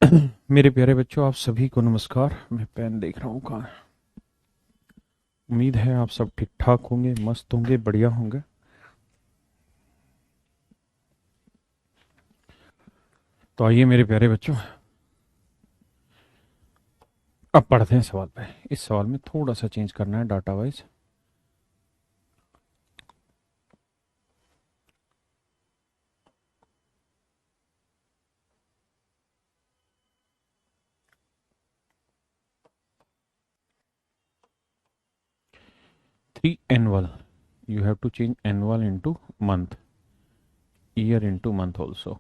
मेरे प्यारे बच्चों, आप सभी को नमस्कार। मैं पेन देख रहा हूँ कहाँ है। उम्मीद है आप सब ठीक ठाक होंगे, मस्त होंगे, बढ़िया होंगे। तो आइए मेरे प्यारे बच्चों, अब पढ़ते हैं सवाल पे। इस सवाल में थोड़ा सा चेंज करना है data wise. Three annual, you have to change annual into month, year into month also.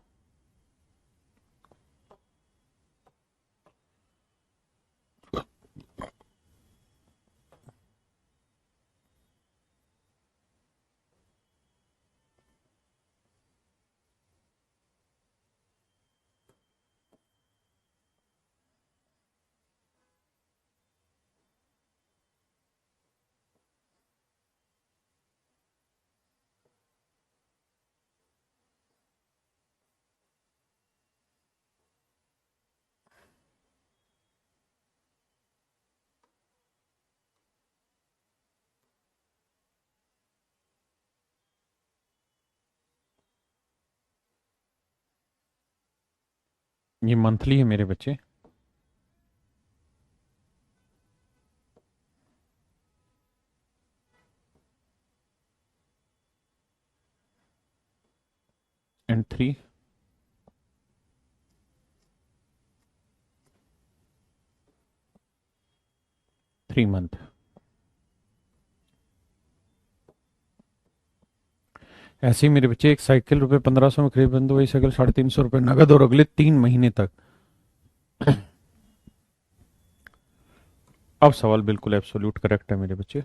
ये मंथली है मेरे बच्चे। And three month. ऐसे ही मेरे बच्चे, एक साइकिल रुपए 1500 में खरीद बंदो, वही साइकिल 350 रुपये नगद और अगले 3 महीने तक। अब सवाल बिल्कुल एब्सोल्यूट करेक्ट है मेरे बच्चे।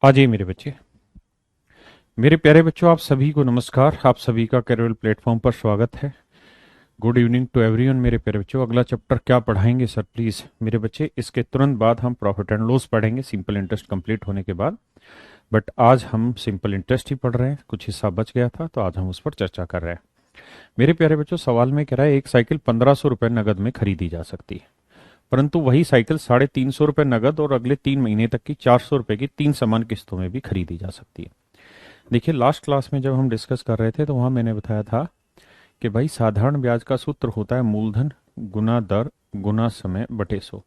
आ जाइए मेरे बच्चे। मेरे प्यारे बच्चों, आप सभी को नमस्कार। आप सभी का कैरियर प्लेटफॉर्म पर स्वागत है। Good evening to everyone. मेरे प्यारे बच्चों, अगला चैप्टर क्या पढ़ाएंगे सर प्लीज? मेरे बच्चे, इसके तुरंत बाद हम प्रॉफिट एंड लॉस पढ़ेंगे, सिंपल इंटरेस्ट कंप्लीट होने के बाद। बट आज हम सिंपल इंटरेस्ट ही पढ़ रहे हैं, कुछ हिस्सा बच गया था तो आज हम उस पर चर्चा कर रहे हैं। मेरे प्यारे बच्चों, सवाल में कह रहा है एक साइकिल 1500 रुपये नगद में खरीदी जा सकती है, परंतु वही साइकिल 350 रुपये नगद और अगले 3 महीने तक की 400 रुपये की 3 समान किस्तों में भी खरीदी जा सकती है। देखिए, लास्ट क्लास में जब हम डिस्कस कर रहे थे तो वहां मैंने बताया था कि भाई साधारण ब्याज का सूत्र होता है मूलधन गुना दर गुना समय बटे 100।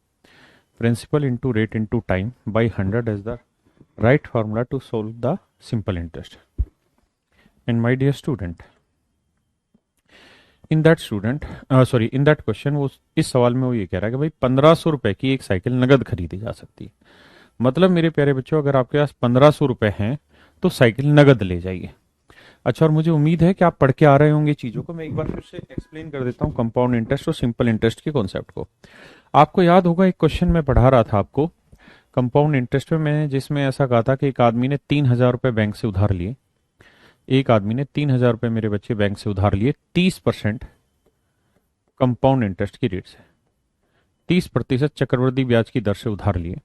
Principal into rate into time by 100 is the right formula to solve the simple interest. And my dear student, in that question वो इस सवाल में वो ये कह रहा है कि भाई 1500 रुपए की एक साइकिल नगद खरीदी जा सकती है। मतलब मेरे प्यारे बच्चों, अगर आपके पास 1500 रुपए हैं तो साइकिल नगद ले जाइए। अच्छा, और मुझे उम्मीद है कि आप पढ़ के आ रहे होंगे चीजों को। मैं एक बार फिर से एक्सप्लेन कर देता हूँ कंपाउंड इंटरेस्ट और सिंपल इंटरेस्ट के कॉन्सेप्ट को। आपको याद होगा, एक क्वेश्चन मैं पढ़ा रहा था आपको कंपाउंड इंटरेस्ट में, मैंने जिसमें ऐसा कहा था कि एक आदमी ने 3000 रुपये बैंक से उधार लिए। एक आदमी ने 3000 रुपये मेरे बच्चे बैंक से उधार लिए 30% कंपाउंड इंटरेस्ट की रेट से, 30% चक्रवृद्धि ब्याज की दर से उधार लिए,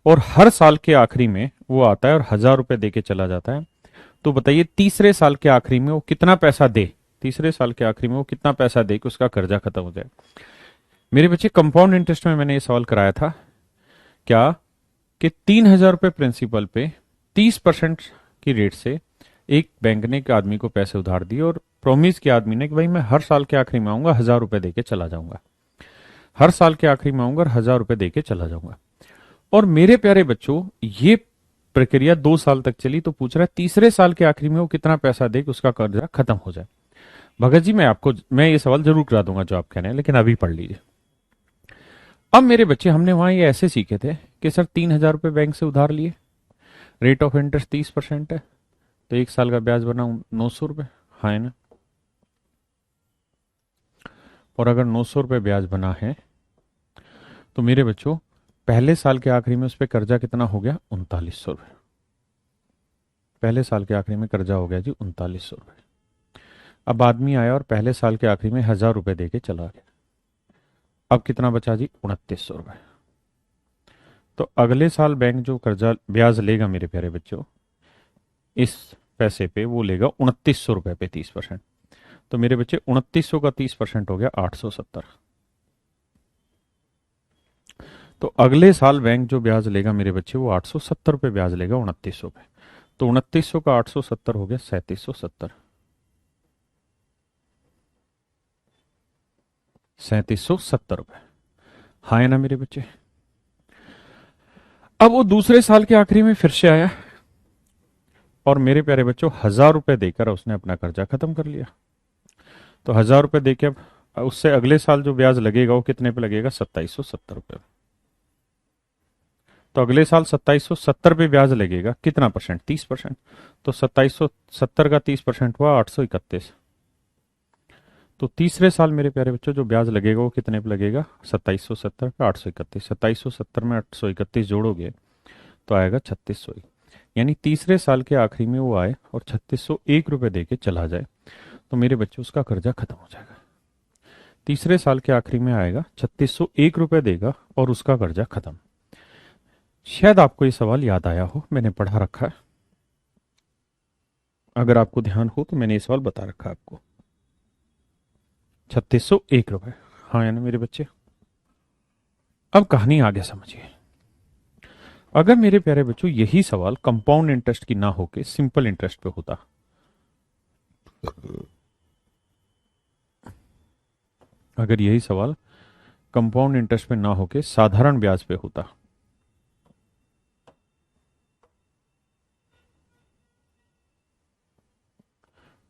और हर साल के आखिरी में वो आता है और 1000 रुपये दे के चला जाता है। तो बताइए तीसरे साल के आखिरी में वो कितना पैसा दे, तीसरे साल के आखिरी में वो कितना पैसा दे कि उसका कर्जा खत्म हो जाए। मेरे बच्चे, कंपाउंड इंटरेस्ट में मैंने ये सवाल कराया था क्या, कि 3000 रुपये प्रिंसिपल पे 30% की रेट से एक बैंक ने एक आदमी को पैसे उधार दिए और प्रॉमिस किया आदमी ने कि भाई मैं हर साल के आखिरी में आऊंगा, 1000 रुपये दे के चला जाऊंगा, हर साल के आखिरी में आऊंगा और 1000 रुपये दे के चला जाऊंगा। और मेरे प्यारे बच्चों, ये प्रक्रिया 2 साल तक चली। तो पूछ रहा है तीसरे साल के आखिरी में वो कितना पैसा दे कि उसका कर्जा खत्म हो जाए। भगत जी, मैं ये सवाल जरूर करा दूंगा जो आप कह रहे हैं, लेकिन अभी पढ़ लीजिए। अब मेरे बच्चे, हमने वहां ये ऐसे सीखे थे कि सर 3000 रुपये बैंक से उधार लिए, रेट ऑफ इंटरेस्ट 30% है, तो एक साल का ब्याज बना 900 रुपये। हाँ, है ना? और अगर 900 रुपये ब्याज बना है तो मेरे बच्चों पहले साल के आखिरी में उस पर कर्जा कितना हो गया? 3900 रुपये। पहले साल के आखिरी में कर्जा हो गया जी 3900 रुपये। अब आदमी आया और पहले साल के आखिरी में 1000 रुपये दे के चला गया। अब कितना बचा जी? 2900 रुपये। तो अगले साल बैंक जो कर्जा ब्याज लेगा मेरे प्यारे बच्चों, इस पैसे पे वो लेगा 2900 रुपये पे 30%। तो मेरे बच्चे 2900 का 30% हो गया 870। तो अगले साल बैंक जो ब्याज लेगा मेरे बच्चे वो 870 रुपये ब्याज लेगा 2900 पे। तो 2900 का 870 हो गया 3770। 3770 रुपये। हाँ है ना मेरे बच्चे? अब वो दूसरे साल के आखिरी में फिर से आया और मेरे प्यारे बच्चों 1000 रुपये देकर उसने अपना कर्जा खत्म कर लिया। तो 1000 रुपये देकर उससे अगले साल जो ब्याज लगेगा वो कितने पे लगेगा? 2770 रुपये। तो अगले साल 2770 पे ब्याज लगेगा। कितना परसेंट? 30%। तो 2770 का 30% हुआ 831। तो तीसरे साल मेरे प्यारे बच्चों जो ब्याज लगेगा वो कितने पे लगेगा? 2770 का 831। 2770 में 831 जोड़ोगे तो आएगा 3601। यानी तीसरे साल के आखिरी में वो आए और 3601 रुपये दे के चला जाए तो मेरे बच्चे उसका कर्जा खत्म हो जाएगा। तीसरे साल के आखिरी में आएगा, 3601 रुपये देगा और उसका कर्जा खत्म। शायद आपको ये सवाल याद आया हो, मैंने पढ़ा रखा है। अगर आपको ध्यान हो तो मैंने ये सवाल बता रखा है आपको। 3601 रुपये। हाँ या ना मेरे बच्चे? अब कहानी आगे समझिए। अगर मेरे प्यारे बच्चों यही सवाल कंपाउंड इंटरेस्ट की ना होके सिंपल इंटरेस्ट पे होता, अगर यही सवाल कंपाउंड इंटरेस्ट पे ना होके साधारण ब्याज पे होता,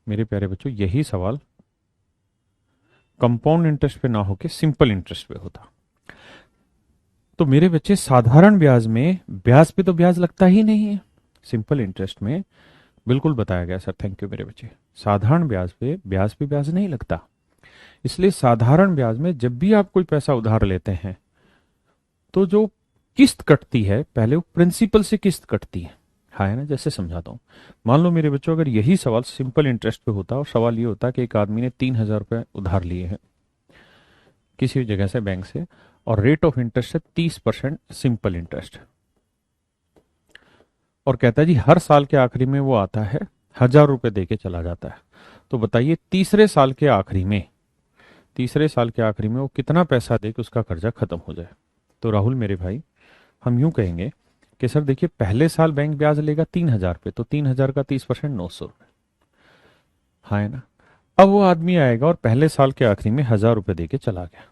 मेरे प्यारे बच्चों यही सवाल कंपाउंड इंटरेस्ट पे ना होके सिंपल इंटरेस्ट पे होता, तो मेरे बच्चे साधारण ब्याज में ब्याज पे तो ब्याज लगता ही नहीं है। सिंपल इंटरेस्ट में बिल्कुल बताया गया सर, थैंक यू मेरे बच्चे। साधारण ब्याज पे ब्याज नहीं लगता। इसलिए साधारण ब्याज में जब भी आप कोई पैसा उधार लेते हैं तो जो किस्त कटती है पहले वो प्रिंसिपल से किस्त कटती है। हाँ है ना? जैसे समझाता हूं। मान लो मेरे बच्चों अगर यही सवाल सिंपल इंटरेस्ट पे होता और सवाल ये होता कि एक आदमी ने 3000 रुपये उधार लिए हैं किसी भी जगह से, बैंक से, और रेट ऑफ इंटरेस्ट है 30% सिंपल इंटरेस्ट, और कहता है जी हर साल के आखिरी में वो आता है 1000 रुपये दे के चला जाता है। तो बताइए तीसरे साल के आखिरी में वो कितना पैसा दे के उसका कर्जा खत्म हो जाए? तो राहुल मेरे भाई, हम यूं कहेंगे कि सर देखिए पहले साल बैंक ब्याज लेगा 3000 पे, तो 3000 का 30% 900 रुपये। हाँ है ना? अब वो आदमी आएगा और पहले साल के आखिरी में 1000 रुपये दे के चला गया।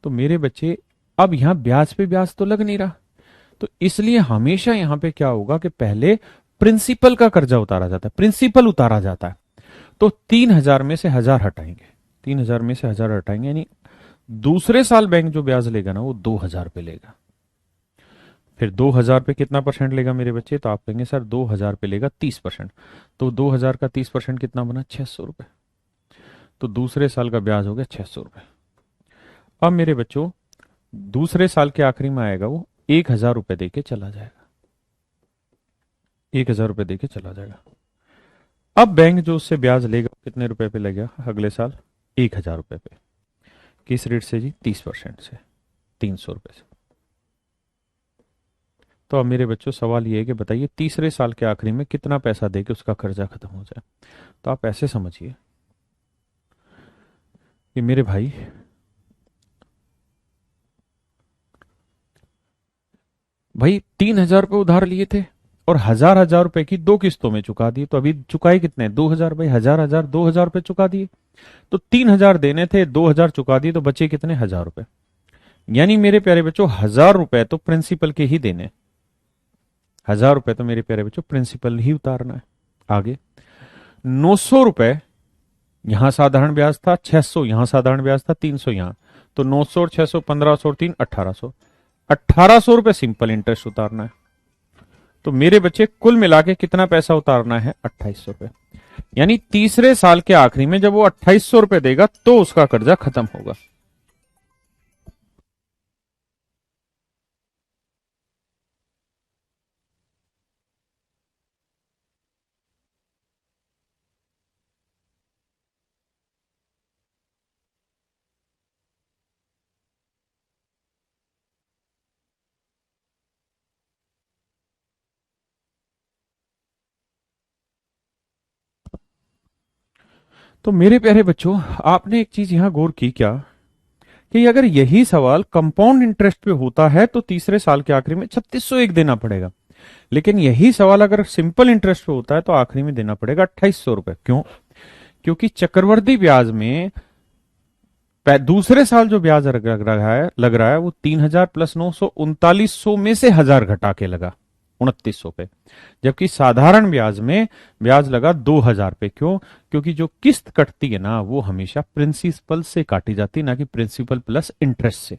तो मेरे बच्चे अब यहां ब्याज पे ब्याज तो लग नहीं रहा, तो इसलिए हमेशा यहां पे क्या होगा कि पहले प्रिंसिपल का कर्जा उतारा जाता है, प्रिंसिपल उतारा जाता है। तो 3000 में से 1000 हटाएंगे, 3000 में से 1000 हटाएंगे, यानी दूसरे साल बैंक जो ब्याज लेगा ना वो 2000 पे लेगा। फिर 2000 पे कितना परसेंट लेगा मेरे बच्चे? तो आप कहेंगे सर 2000 पे लेगा 30%। तो 2000 का 30% कितना बना? 600 रुपये। तो दूसरे साल का ब्याज हो गया 600 रुपये। अब मेरे बच्चों दूसरे साल के आखिरी में आएगा वो 1000 रुपये दे के चला जाएगा, 1000 रुपये दे के चला जाएगा। अब बैंक जो उससे ब्याज लेगा कितने रुपए पे लगेगा अगले साल? 1000 रुपये पे। किस रेट से जी? 30% से, 300 रुपये से। तो अब मेरे बच्चों सवाल ये है कि बताइए तीसरे साल के आखिरी में कितना पैसा दे के उसका कर्जा खत्म हो जाए? तो आप ऐसे समझिए कि मेरे भाई भाई 3000 रुपये उधार लिए थे और 1000 रुपए की 2 किस्तों में चुका दिए, तो अभी चुकाए कितने? 2000। भाई 1000 2000 रुपये चुका दिए, तो 3000 देने थे, 2000 चुका दिए, तो बचे कितने? 1000 रुपये। यानी मेरे प्यारे बच्चों 1000 रुपये तो प्रिंसिपल के ही देने, 1000 रुपये तो मेरे प्यारे बच्चों प्रिंसिपल ही उतारना है। आगे 900 रुपये यहां साधारण ब्याज था, 600 यहां साधारण ब्याज था, 300 यहां, तो 900 और 600 1500 और 3 1800, 1800 रुपये सिंपल इंटरेस्ट उतारना है। तो मेरे बच्चे कुल मिला के कितना पैसा उतारना है? 2800 रुपये। यानी तीसरे साल के आखिरी में जब वो 2800 रुपये देगा तो उसका कर्जा खत्म होगा। तो मेरे प्यारे बच्चों, आपने एक चीज यहां गौर की क्या, कि अगर यही सवाल कंपाउंड इंटरेस्ट पे होता है तो तीसरे साल के आखिरी में 3601 देना पड़ेगा, लेकिन यही सवाल अगर सिंपल इंटरेस्ट पे होता है तो आखिरी में देना पड़ेगा 2800 रुपए। क्यों? क्योंकि चक्रवृद्धि ब्याज में दूसरे साल जो ब्याज लग रहा है वो 3000 प्लस 900 3900 में से 1000 घटा के लगा 2900 पे, जबकि साधारण ब्याज में ब्याज लगा 2000 पे। क्यों? क्योंकि जो किस्त कटती है ना वो हमेशा प्रिंसिपल से काटी जाती, ना कि प्रिंसिपल प्लस इंटरेस्ट से।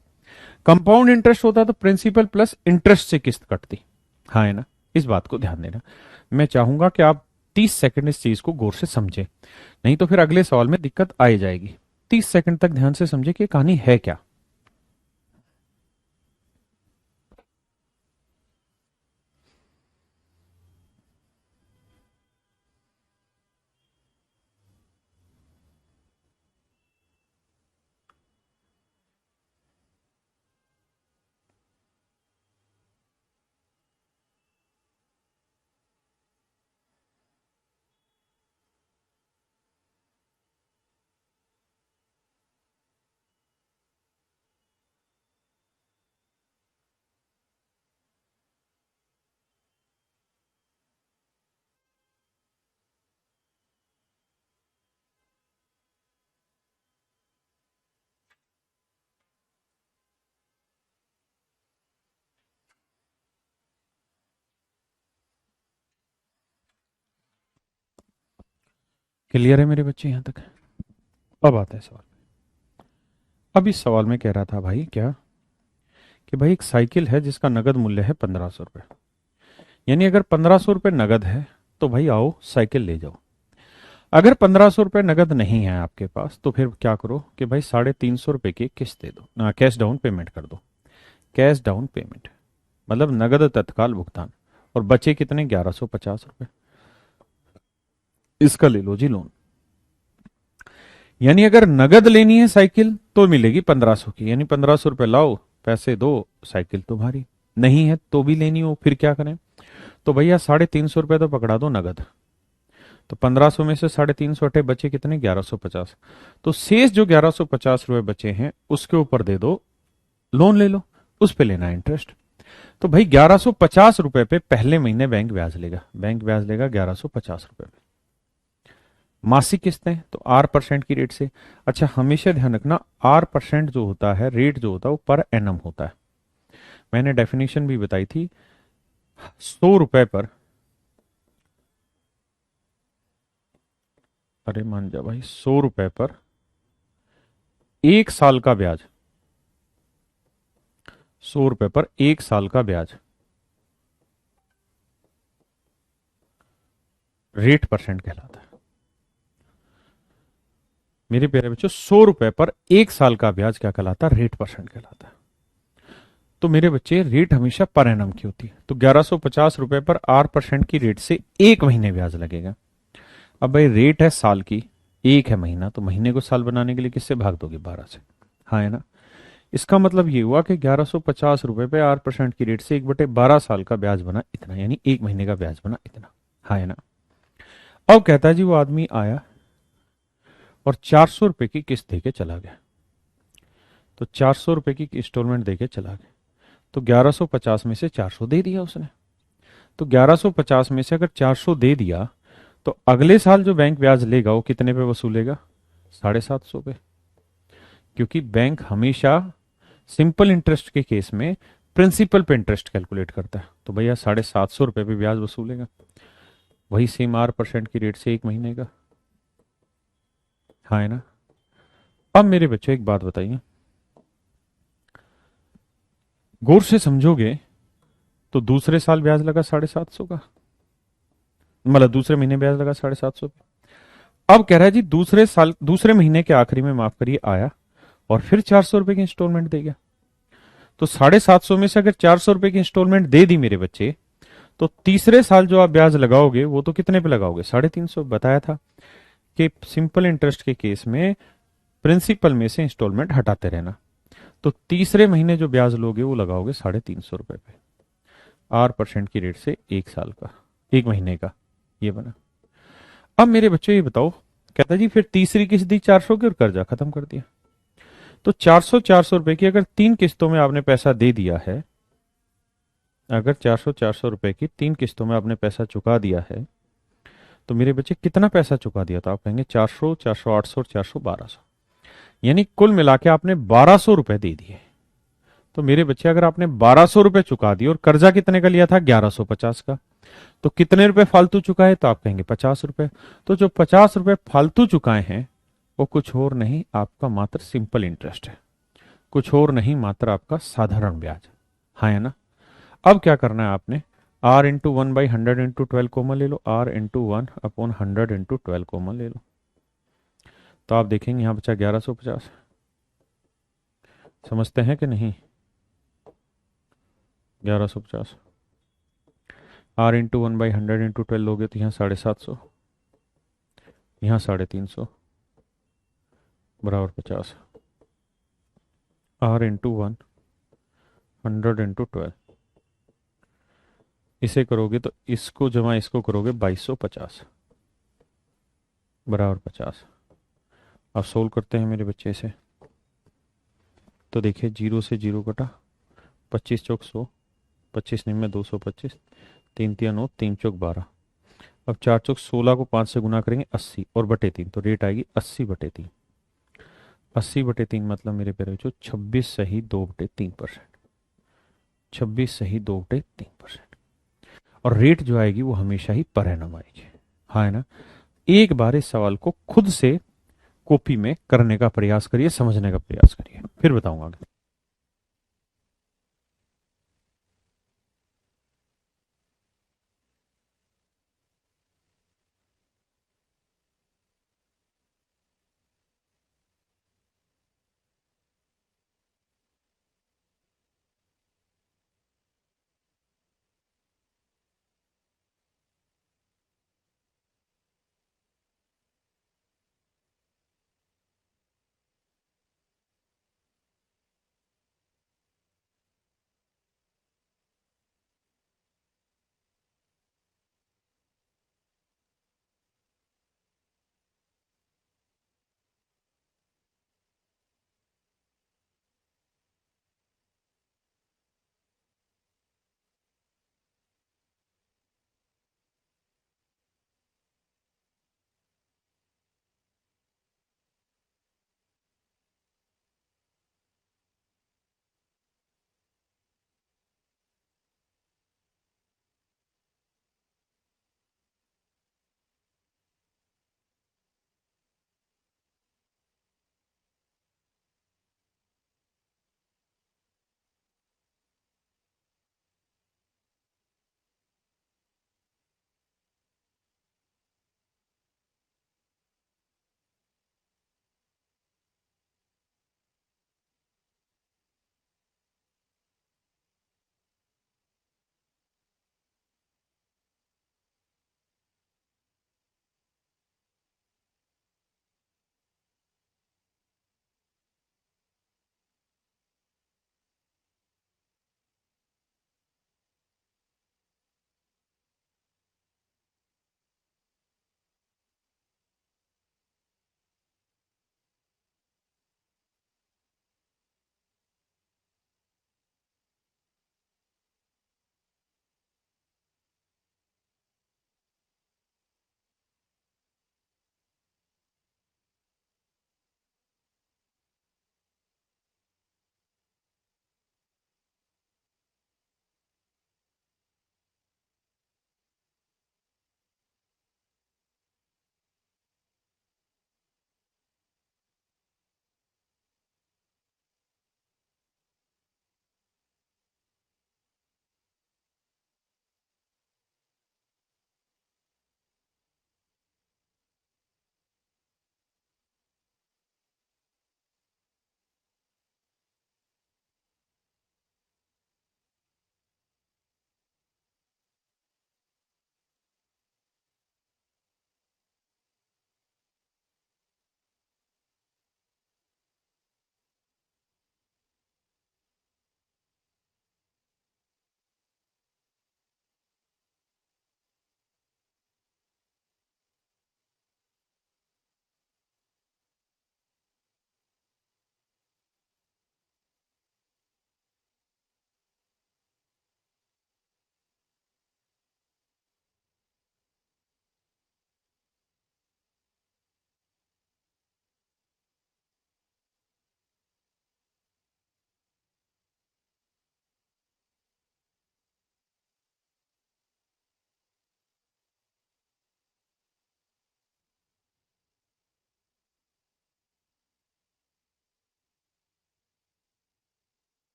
कंपाउंड इंटरेस्ट होता तो प्रिंसिपल प्लस इंटरेस्ट से किस्त कटती। हाँ है ना? इस बात को ध्यान देना। मैं चाहूंगा कि आप 30 सेकंड इस चीज को गौर से समझें, नहीं तो फिर अगले सवाल में दिक्कत आ ही जाएगी। 30 सेकंड तक ध्यान से समझे कि ये कहानी है क्या। क्लियर है मेरे बच्चे यहां तक? अब आता है सवाल। अब इस सवाल में कह रहा था भाई क्या, कि भाई एक साइकिल है जिसका नगद मूल्य है 1500 रुपए। यानी अगर 1500 रुपए नगद है तो भाई आओ साइकिल ले जाओ। अगर 1500 रुपए नगद नहीं है आपके पास तो फिर क्या करो कि भाई 350 रुपए की किस्त दे दो ना, कैश डाउन पेमेंट कर दो। कैश डाउन पेमेंट मतलब नगद तत्काल भुगतान। और बचे कितने? 1150 रुपए। इसका ले लो जी लोन। यानी अगर नगद लेनी है साइकिल तो मिलेगी 1500 की, यानी 1500 रुपए लाओ, पैसे दो, साइकिल तुम्हारी। नहीं है तो भी लेनी हो, फिर क्या करें? तो भैया 350 रुपए तो पकड़ा दो नगद। तो 1500 में से 350 हटे, बचे कितने? 1150। तो शेष जो 1150 रुपए बचे हैं उसके ऊपर दे दो, लोन ले लो, उस पे लेना इंटरेस्ट। तो भाई 1150 रुपए पे पहले महीने बैंक ब्याज लेगा। बैंक ब्याज लेगा 1150 रुपए पे। मासिक किस्तें तो R% की रेट से। अच्छा हमेशा ध्यान रखना, R% जो होता है, रेट जो होता है वो पर एनम होता है। मैंने डेफिनेशन भी बताई थी। 100 रुपए पर, अरे मान जा भाई, 100 रुपए पर 1 साल का ब्याज, 100 रुपए पर 1 साल का ब्याज रेट परसेंट कहलाता है। मेरे प्यारे बच्चों, 100 रुपए पर 1 साल का ब्याज क्या कहलाता है? रेट परसेंट कहलाता है। तो मेरे बच्चे रेट हमेशा पर एनम की होती है। तो 1150 रुपए पर R% की रेट से 1 महीने ब्याज लगेगा। अब भाई रेट है साल की, एक है महीना, तो महीने को साल बनाने के लिए किससे भाग दोगे? 12 से। हाँ है ना? इसका मतलब ये हुआ कि 1150 रुपए पे R% की रेट से 1/12 साल का ब्याज बना इतना, यानी 1 महीने का ब्याज बना इतना। हाँ है ना? अब कहता है जी वो आदमी आया और 400 रुपए की किस्त देके चला गया। तो 400 रुपए की इंस्टॉलमेंट देके चला गया। तो 1150 में से 400 दे दिया उसने। तो 1150 में से अगर 400 दे दिया तो अगले साल जो बैंक ब्याज लेगा वो कितने पे वसूलेगा? 750 पे। क्योंकि बैंक हमेशा सिंपल इंटरेस्ट के केस में प्रिंसिपल पे इंटरेस्ट कैलकुलेट करता है। तो भैया 750 रुपए पे ब्याज वसूलेगा, वही सेम R% की रेट से 1 महीने का। हाँ है ना? अब मेरे बच्चों एक बात बताइए, गौर से समझोगे तो दूसरे साल ब्याज लगा 750 का, मतलब दूसरे महीने ब्याज लगा 750 पे। अब कह रहा है जी दूसरे साल, दूसरे महीने के आखिरी में माफ करिए आया और फिर 400 रुपए की इंस्टॉलमेंट दे गया। तो 750 में से अगर 400 रुपए की इंस्टॉलमेंट दे दी मेरे बच्चे, तो तीसरे साल जो आप ब्याज लगाओगे वो तो कितने पे लगाओगे? 350। बताया था कि सिंपल इंटरेस्ट के केस में प्रिंसिपल में से इंस्टॉलमेंट हटाते रहना। तो तीसरे महीने जो ब्याज लोगे वो लगाओगे 350 रुपए पे, R% की रेट से 1 साल का, 1 महीने का। ये बना। अब मेरे बच्चों ये बताओ कहता जी फिर तीसरी किस्त दी 400 की और कर्जा खत्म कर दिया। तो 400 रुपए की अगर 3 किस्तों में आपने पैसा दे दिया है, अगर 400 रुपए की 3 किस्तों में आपने पैसा चुका दिया है, तो मेरे बच्चे कितना पैसा चुका दिया? तो आप कहेंगे 400, 400, 800 और 400, 1200, यानी कुल मिला के आपने 1200 रुपए दे दिए। तो मेरे बच्चे अगर आपने 1200 रुपए चुका दिए और कर्जा कितने का लिया था? 1150 का, तो कितने रुपए फालतू चुकाए? तो आप कहेंगे 50 रुपए। तो जो 50 रुपए फालतू चुकाए हैं वो कुछ और नहीं, आपका मात्र सिंपल इंटरेस्ट है, कुछ और नहीं, मात्र आपका साधारण ब्याज। हाँ है ना? अब क्या करना है आपने? आर इंटू 1/100 इंटू 12 कॉमन ले लो, आर इंटू 1/100 इंटू 12 कॉमन ले लो। तो आप देखेंगे यहां बचा 1150। समझते हैं कि नहीं? 1150 आर इंटू 1/100 इंटू 12 लोगे तो यहाँ 750, यहाँ 350 बराबर 50। आर इंटू 100 इंटू 12, इसे करोगे तो इसको जमा इसको करोगे 2250 बराबर 50। अब सोल्व करते हैं मेरे बच्चे से। तो देखिए 0 से 0 कटा, 25 चौक 100, 25 नहीं में 225, 3 तिया 9, 3 चौक 12। अब 4 चौक 16 को 5 से गुना करेंगे 80 और बटे 3, तो रेट आएगी 80/3। 80/3 मतलब मेरे प्यारे बच्चों 26 सही 2/3%। 26 सही 2/3%। और रेट जो आएगी वो हमेशा ही पर एनम आएगी। हाँ है ना? एक बार इस सवाल को खुद से कॉपी में करने का प्रयास करिए, समझने का प्रयास करिए, फिर बताऊंगा आगे।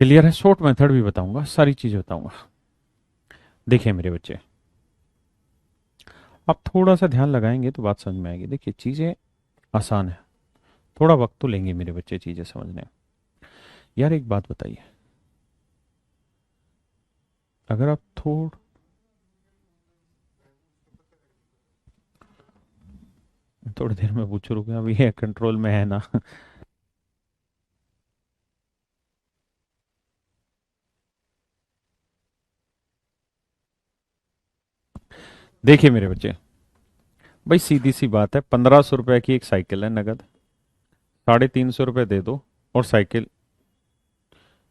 क्लियर है? शॉर्ट मेथड भी बताऊंगा, सारी चीजें बताऊंगा। देखिए मेरे बच्चे, आप थोड़ा सा ध्यान लगाएंगे तो बात समझ में आएगी। देखिए चीजें आसान है, थोड़ा वक्त तो लेंगे मेरे बच्चे चीजें समझने में। यार एक बात बताइए, अगर आप थोड़ी देर में पूछो, रुके अभी ये कंट्रोल में है ना। देखिए मेरे बच्चे, भाई सीधी सी बात है, 1500 रुपए की एक साइकिल है नगद, 350 रुपये दे दो और साइकिल,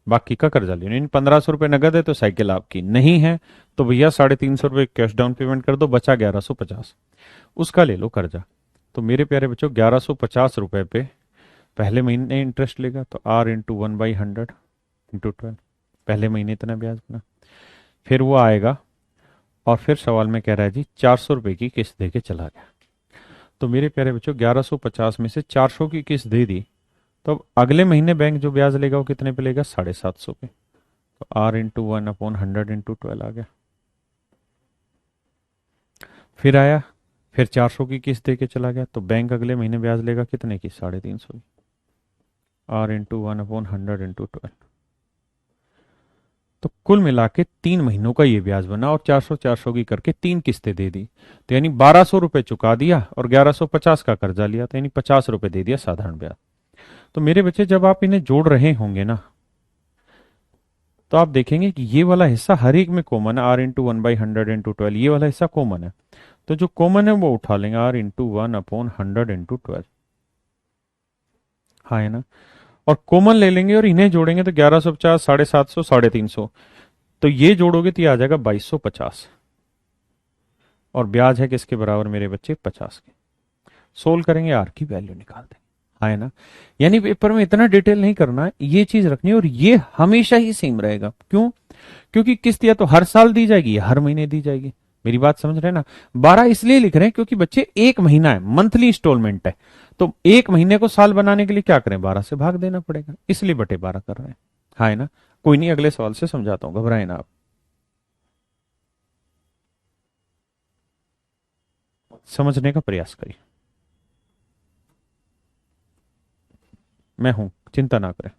बाकी का कर्जा ले लो। इन 1500 रुपये नगद है तो साइकिल आपकी नहीं है, तो भैया 350 रुपये कैश डाउन पेमेंट कर दो, बचा 1150, उसका ले लो कर्जा। तो मेरे प्यारे बच्चों, 1150 रुपये पे पहले महीने इंटरेस्ट लेगा, तो आर इंटू 1/100 इंटू 12, पहले महीने इतना ब्याज बना। फिर वो आएगा और फिर सवाल में कह रहा है जी 400 रुपये की किस्त दे के चला गया। तो मेरे प्यारे बच्चों, 1150 में से 400 की किस्त दे दी, तो अब अगले महीने बैंक जो ब्याज लेगा वो कितने पे लेगा? 750 पे। तो आर इंटू 1/100 इंटू 12 आ गया। फिर आया, फिर 400 की किस्त दे के चला गया, तो बैंक अगले महीने ब्याज लेगा कितने की? 350 की। R into 1/100 into 12। तो कुल मिला के 3 महीनों का ये ब्याज बना, और 400 की करके 3 किस्तें दे दी। तो यानी 1200 रुपये चुका दिया और 1150 का कर्जा लिया, तो यानी 50 रुपये दे दिया साधारण ब्याज। तो मेरे बच्चे, जब आप इन्हें जोड़ रहे होंगे ना, तो आप देखेंगे कि ये वाला हिस्सा हर एक में कॉमन है, आर इंटू 1/100 इंटू 12, ये वाला हिस्सा कॉमन है। तो जो कॉमन है वो उठा लेंगे, आर इंटू 1/100 इंटू 12। हाँ है ना? और कॉमन ले लेंगे और इन्हें जोड़ेंगे, तो 1150, 750, 350, तो ये जोड़ोगे तो ये आ जाएगा 2250। और ब्याज है किसके बराबर मेरे बच्चे? 50 के। सोल्व करेंगे, आर की वैल्यू निकाल देंगे। हाँ है ना? यानी पेपर में इतना डिटेल नहीं करना है, ये चीज रखनी है, और ये हमेशा ही सेम रहेगा। क्यों? क्योंकि किस्त या तो हर साल दी जाएगी या हर महीने दी जाएगी। मेरी बात समझ रहे हैं ना? 12 इसलिए लिख रहे हैं क्योंकि बच्चे एक महीना है, मंथली इंस्टॉलमेंट है, तो एक महीने को साल बनाने के लिए क्या करें? 12 से भाग देना पड़ेगा, इसलिए बटे 12 कर रहे हैं। हाँ है ना? कोई नहीं, अगले सवाल से समझाता हूं, घबराए ना आप, समझने का प्रयास करिए। मैं हूं, चिंता ना करें।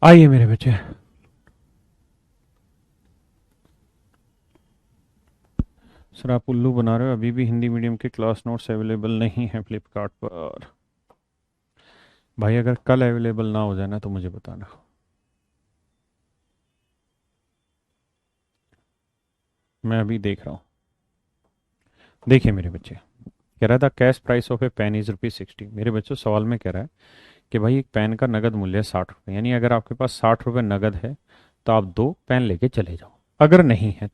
आइए मेरे बच्चे, सर आप उल्लू बना रहे हो, अभी भी हिंदी मीडियम के क्लास नोट्स अवेलेबल नहीं है फ्लिपकार्ट पर। भाई अगर कल अवेलेबल ना हो जाए ना तो मुझे बताना। मैं अभी देख रहा हूँ। देखिए मेरे बच्चे, कह रहा था cash price of a pen is ₹60। मेरे बच्चों सवाल में कह रहा है कि भाई एक पेन का नगद मूल्य है 60 रुपये, यानी अगर आपके पास 60 रुपये नगद है तो आप 2 पेन लेके चले जाओ। अगर नहीं है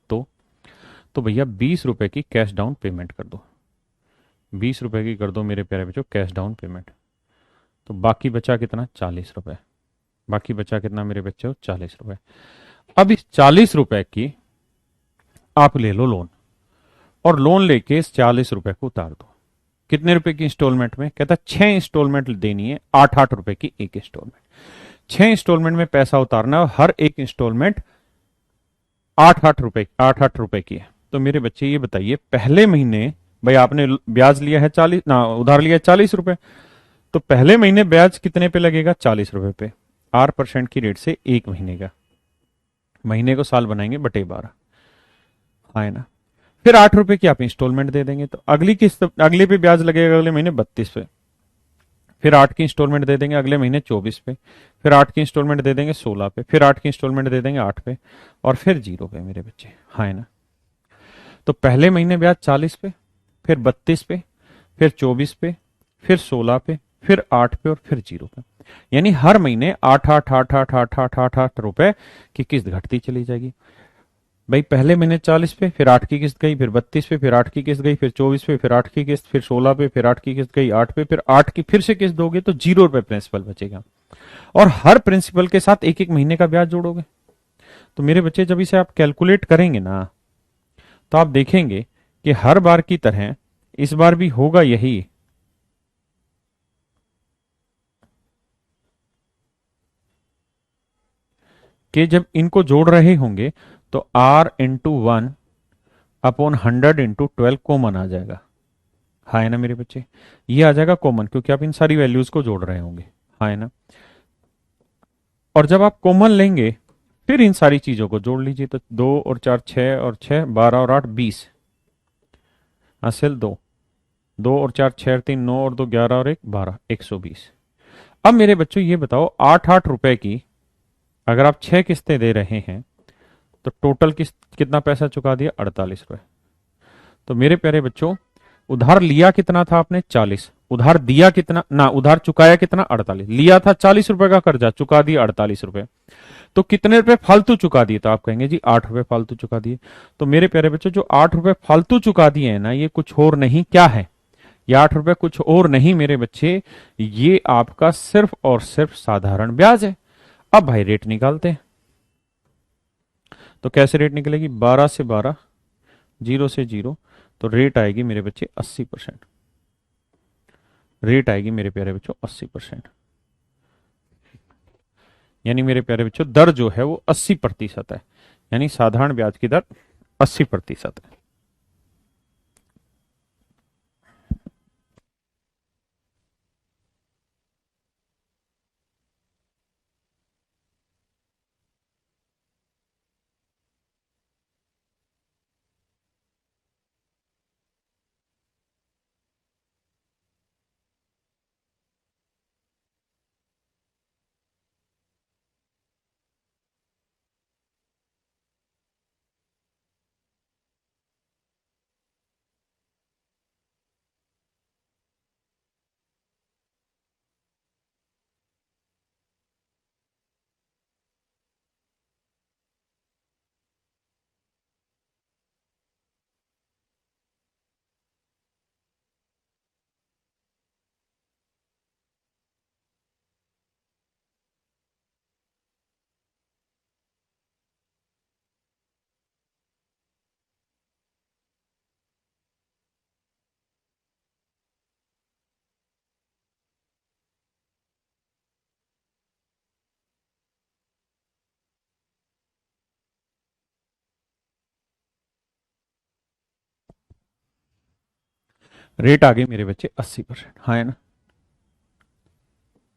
तो भैया 20 रुपये की कैश डाउन पेमेंट कर दो। 20 रुपये की कर दो मेरे प्यारे बच्चों कैश डाउन पेमेंट। तो बाकी बचा कितना? 40 रुपये। बाकी बचा कितना मेरे बच्चों? 40 रुपये। अब इस 40 रुपये की आप ले लो लोन, और लोन लेके इस 40 रुपये को उतार दो। कितने रुपए की इंस्टॉलमेंट में? कहता 6 इंस्टॉलमेंट देनी है, 8-8 रुपए की एक इंस्टॉलमेंट। 6 इंस्टॉलमेंट में पैसा उतारना है, हर एक इंस्टॉलमेंट 8-8 रुपए की है। तो मेरे बच्चे ये बताइए, पहले महीने भाई आपने ब्याज लिया है 40 ना, उधार लिया है 40 रुपए, तो पहले महीने ब्याज कितने पे लगेगा? 40 रुपए पे। 8% की रेट से एक महीने का, महीने को साल बनाएंगे बटे 12, हाँ है ना। फिर 8 रुपए की आप इंस्टॉलमेंट दे देंगे तो अगली किस्त, अगले पे ब्याज लगेगा अगले महीने 32 पे। फिर 8 की इंस्टॉलमेंट दे देंगे अगले महीने 24 पे। फिर 8 की इंस्टॉलमेंट दे देंगे 16 पे। फिर 8 की इंस्टॉलमेंट दे देंगे 8 पे। और फिर 0 पे मेरे बच्चे, हाँ है ना। तो पहले महीने ब्याज 40 पे, फिर 32 पे, फिर 24 पे, फिर 16 पे, फिर 8 पे और फिर 0 पे। यानी हर महीने 8-8-8-8-8-8-8-8 रुपए की किस्त घटती चली जाएगी। भाई पहले महीने 40 पे, फिर 8 की किस्त गई, फिर 32 पे, फिर 8 की किस्त गई, फिर 24 पे, फिर 8 की किस्त, फिर 16 पे, फिर 8 की किस्त गई 8 पे, फिर 8 की फिर से किस्त दोगे तो 0 रुपए प्रिंसिपल बचेगा। और हर प्रिंसिपल के साथ एक एक महीने का ब्याज जोड़ोगे। तो मेरे बच्चे जब इसे आप कैलकुलेट करेंगे ना, तो आप देखेंगे कि हर बार की तरह इस बार भी होगा यही, कि जब इनको जोड़ रहे होंगे तो R × 1/100 × 12 कॉमन आ जाएगा, हाँ है ना मेरे बच्चे। ये आ जाएगा कॉमन, क्योंकि आप इन सारी वैल्यूज को जोड़ रहे होंगे, हाँ है ना। और जब आप कॉमन लेंगे फिर इन सारी चीजों को जोड़ लीजिए, तो 2 और 4 6 और 6 12 और 8 20, हासिल 2, 2 और 4 6 और 3 9 और 2 11 और 1 12, 120। अब मेरे बच्चों ये बताओ, 8-8 रुपए की अगर आप 6 किस्तें दे रहे हैं तो टोटल किस्त कितना पैसा चुका दिया? 48 रुपए। तो मेरे प्यारे बच्चों, उधार लिया कितना था आपने? 40। उधार दिया कितना ना, उधार चुकाया कितना? 48। लिया था 40 रुपए का कर्जा, चुका दिया 48 रुपए। तो कितने रुपए फालतू चुका दिए? तो आप कहेंगे जी 8 रुपए फालतू चुका दिए। तो मेरे प्यारे बच्चों, जो 8 रुपए फालतू चुका दिए हैं ना, ये कुछ और नहीं, क्या है? ये 8 रुपए कुछ और नहीं मेरे बच्चे, ये आपका सिर्फ और सिर्फ साधारण ब्याज है। अब भाई रेट निकालते हैं। तो कैसे रेट निकलेगी? 12 से 12, 0 से 0, तो रेट आएगी मेरे बच्चे 80%। रेट आएगी मेरे प्यारे बच्चों 80%। यानी मेरे प्यारे बच्चों, दर जो है वो 80% है। यानी साधारण ब्याज की दर 80% है। रेट आ गई मेरे बच्चे 80%, हाँ है ना।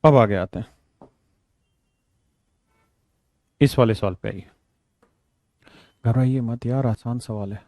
अब आगे आते हैं। इस वाले सवाल पे आइए। घबराइए मत यार, आसान सवाल है।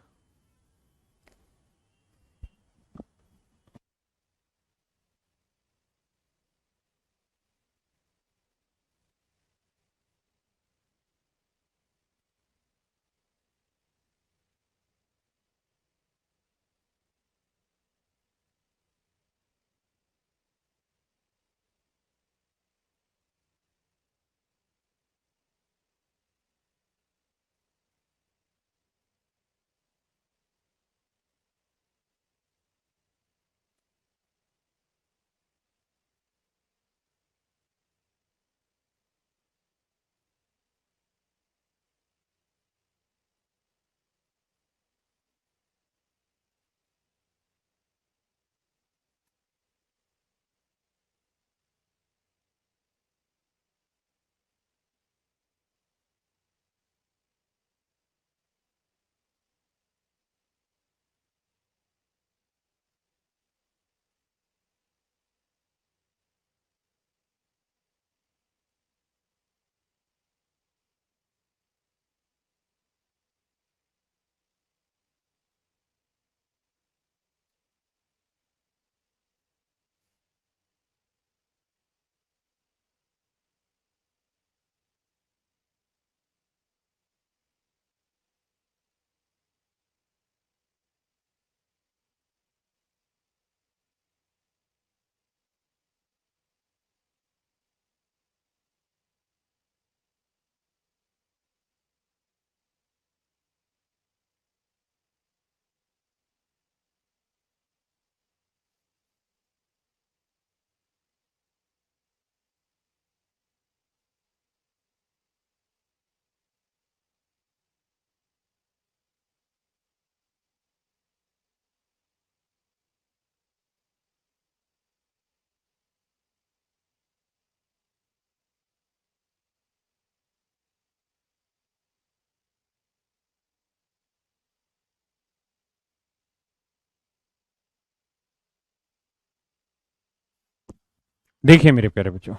देखिए मेरे प्यारे बच्चों,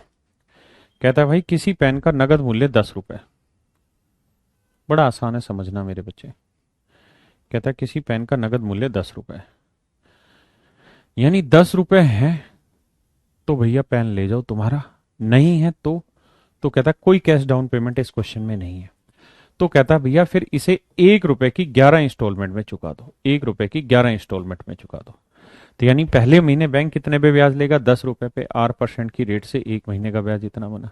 कहता है भाई किसी पेन का नगद मूल्य 10 रुपए। बड़ा आसान है समझना मेरे बच्चे। कहता है किसी पेन का नगद मूल्य 10 रुपए, यानी 10 रुपए है तो भैया पेन ले जाओ तुम्हारा, नहीं है तो कहता है कोई कैश डाउन पेमेंट इस क्वेश्चन में नहीं है। तो कहता है भैया फिर इसे 1 रुपए की 11 इंस्टॉलमेंट में चुका दो, 1 रुपए की 11 इंस्टॉलमेंट में चुका दो। तो यानी पहले महीने बैंक कितने पे ब्याज लेगा? 10 रुपए पे, 8% की रेट से 1 महीने का ब्याज इतना बना।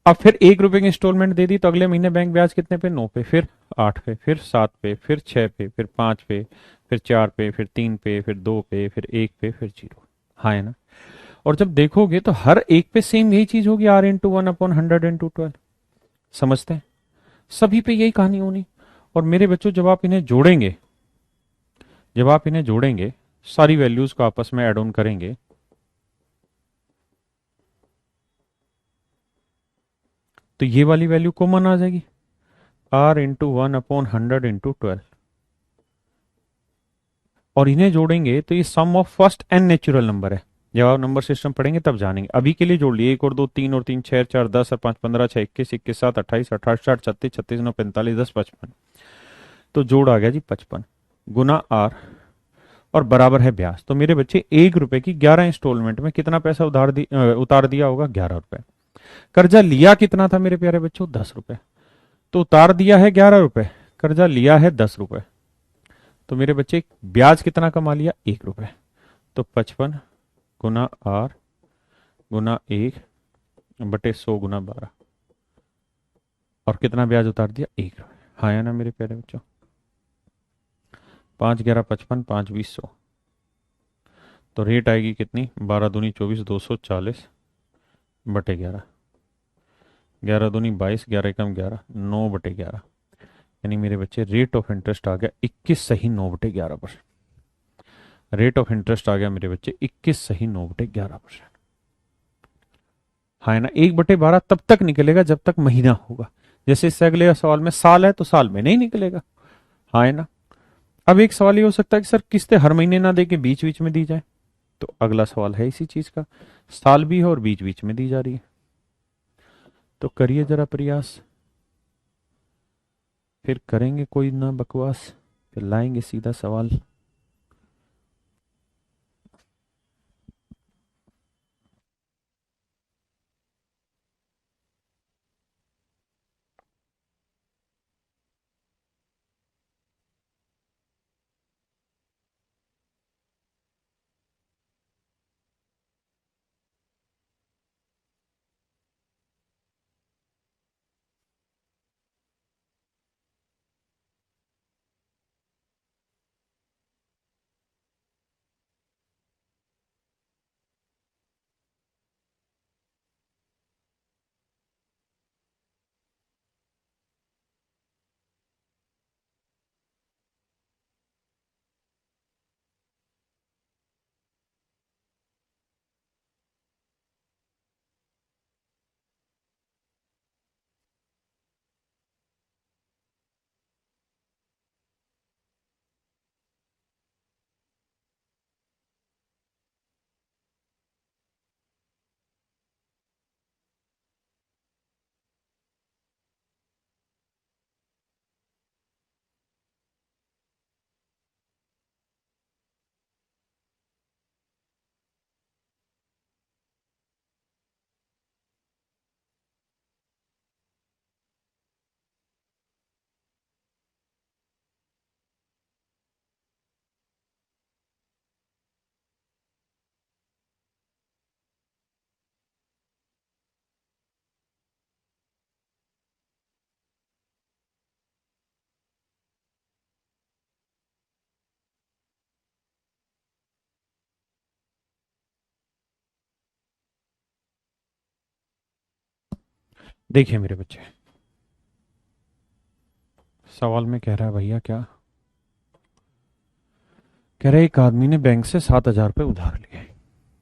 अब फिर 1 रुपए की इंस्टॉलमेंट दे दी तो अगले महीने बैंक ब्याज कितने पे? 9 पे, फिर 8 पे, फिर 7 पे, फिर 6 पे, फिर 5 पे, फिर 4 पे, फिर 3 पे, फिर 2 पे, फिर 1 पे, फिर 0। हाँ है ना? और जब देखोगे तो हर एक पे सेम यही चीज होगी, R × 1/100 × 12। समझते हैं? सभी पे यही कहानी होनी। और मेरे बच्चों जब आप इन्हें जोड़ेंगे, सारी वैल्यूज को आपस में एड ऑन करेंगे, तो ये वाली वैल्यू कॉमन आ जाएगी, R × 1/100 × 12। और इन्हें जोड़ेंगे तो ये sum of first n natural number है। जब आप नंबर सिस्टम पढ़ेंगे तब जानेंगे, अभी के लिए जोड़ लिए 1 और 2 3 और 3 6 4 10 और 5 15 6 21 21 7 28 28 60 36 36 9 45 10 55। तो जोड़ आ गया जी 55 गुना आर और बराबर है ब्याज। तो मेरे बच्चे 1 रुपए की 11 इंस्टॉलमेंट में कितना पैसा उतार दिया होगा? 11 रुपए। कर्जा लिया कितना था मेरे प्यारे बच्चों? 10 रुपए। तो उतार दिया है 11 रुपए, कर्जा लिया है 10 रुपए। तो मेरे बच्चे ब्याज कितना कमा लिया? 1 रुपए। तो 55 गुना आर गुना 1/100 गुना 12, और कितना ब्याज उतार दिया? 1 रुपए। हाँ या ना मेरे प्यारे बच्चों? 5 11 55, 5 20 100। तो रेट आएगी कितनी? 12 दूनी 24, 240/11। 11 दूनी 22, 11 एकम 11, 9/11। यानी मेरे बच्चे रेट ऑफ इंटरेस्ट आ गया 21 सही 9/11%। रेट ऑफ इंटरेस्ट आ गया मेरे बच्चे 21 सही 9/11%। हाँ है ना? 1/12 तब तक निकलेगा जब तक महीना होगा। जैसे इससे अगले सवाल में साल है तो साल में नहीं निकलेगा। हाँ है ना? अब एक सवाल ये हो सकता है कि सर किस्तें हर महीने ना दे के बीच बीच में दी जाए, तो अगला सवाल है इसी चीज का, साल भी है और बीच बीच में दी जा रही है। तो करिए जरा प्रयास, फिर करेंगे कोई ना बकवास, फिर लाएंगे सीधा सवाल। देखिए मेरे बच्चे, सवाल में कह रहा है भैया क्या, कह रहे एक आदमी ने बैंक से 7,000 रुपये उधार लिए।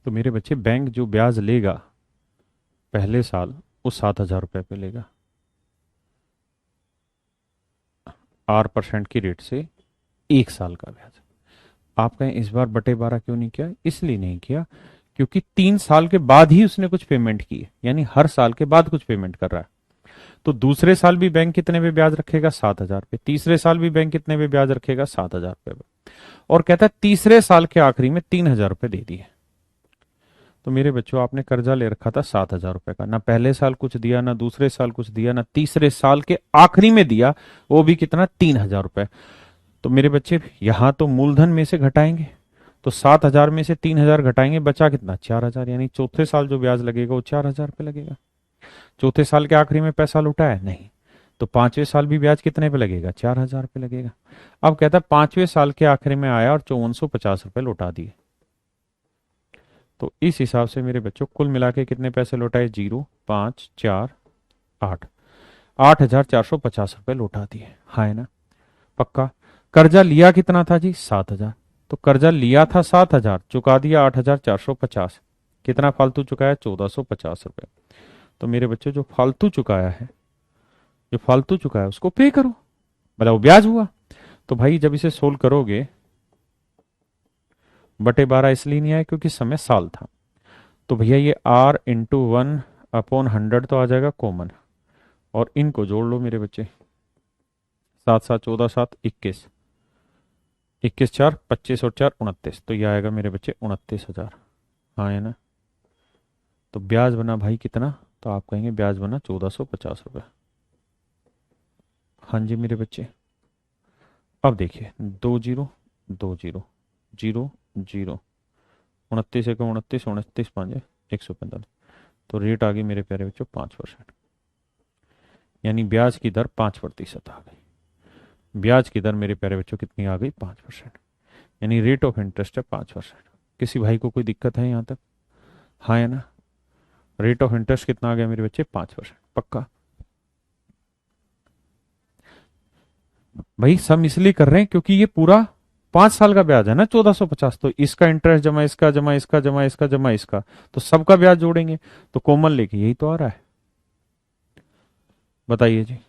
तो मेरे बच्चे, बैंक जो ब्याज लेगा पहले साल, वो 7,000 रुपये पे लेगा, 8% की रेट से, 1 साल का ब्याज। आप कहें इस बार बटे 12 क्यों नहीं किया? इसलिए नहीं किया क्योंकि 3 साल के बाद ही उसने कुछ पेमेंट की है, यानी हर साल के बाद कुछ पेमेंट कर रहा है। तो दूसरे साल भी बैंक कितने पे ब्याज रखेगा? 7,000 पे। तीसरे साल भी बैंक कितने पे ब्याज रखेगा? 7,000 पे। और कहता है तीसरे साल के आखिरी में 3,000 रुपये दे दिए। तो मेरे बच्चों, आपने कर्जा ले रखा था 7,000 रुपये का, ना पहले साल कुछ दिया, ना दूसरे साल कुछ दिया, ना तीसरे साल के आखिरी में दिया, वो भी कितना? 3,000 रुपये। तो मेरे बच्चे, यहां तो मूलधन में से घटाएंगे, तो 7,000 में से 3,000 घटाएंगे, बचा कितना? 4,000। यानी चौथे साल जो ब्याज लगेगा वो 4,000 रुपये लगेगा। चौथे साल के आखिरी में पैसा लौटा है? नहीं। तो पांचवें साल भी ब्याज कितने पे लगेगा? 4,000 रुपये लगेगा। अब कहता है पांचवें साल के आखिरी में आया और 5,450 रुपये लौटा दिए। तो इस हिसाब से मेरे बच्चों, कुल मिला के कितने पैसे लौटाए? 0, 5, 4, 8, 8,450 रुपये लौटा दिए। हाँ है ना? पक्का? कर्जा लिया कितना था जी? 7,000। तो कर्जा लिया था 7,000, चुका दिया 8,450। कितना फालतू चुकाया? 1,450 रुपये। तो मेरे बच्चों, जो फालतू चुकाया है, जो फालतू चुका है उसको पे करो, मतलब वो ब्याज हुआ। तो भाई जब इसे सोल्व करोगे, बटे 12 इसलिए नहीं आया क्योंकि समय साल था। तो भैया ये R × 1/100 तो आ जाएगा कॉमन, और इनको जोड़ लो मेरे बच्चे। 7 7 14 7 21, 21 4 25 और 4 29, तो ये आएगा मेरे बच्चे 29,000। हाँ है ना? तो ब्याज बना भाई कितना? तो आप कहेंगे ब्याज बना 1,450 रुपये। हाँ जी मेरे बच्चे। अब देखिए, 2 0, 2 0, 0 0, 29 एक 29, 29 5 145। तो रेट आ गई मेरे प्यारे बच्चों 5%, यानी ब्याज की दर 5% आ गई। ब्याज की दर मेरे प्यारे बच्चों कितनी आ गई? 5%। यानी रेट ऑफ इंटरेस्ट है 5%। किसी भाई को कोई दिक्कत है यहाँ तक? हाँ है ना? रेट ऑफ इंटरेस्ट कितना आ गया मेरे बच्चे? 5%। पक्का? भाई सब इसलिए कर रहे हैं क्योंकि ये पूरा 5 साल का ब्याज है ना, 1,450। तो इसका इंटरेस्ट जमा इसका, जमा इसका, जमा इसका, जमा इसका, तो सबका ब्याज जोड़ेंगे, तो कॉमन लेके यही तो आ रहा है। बताइए जी।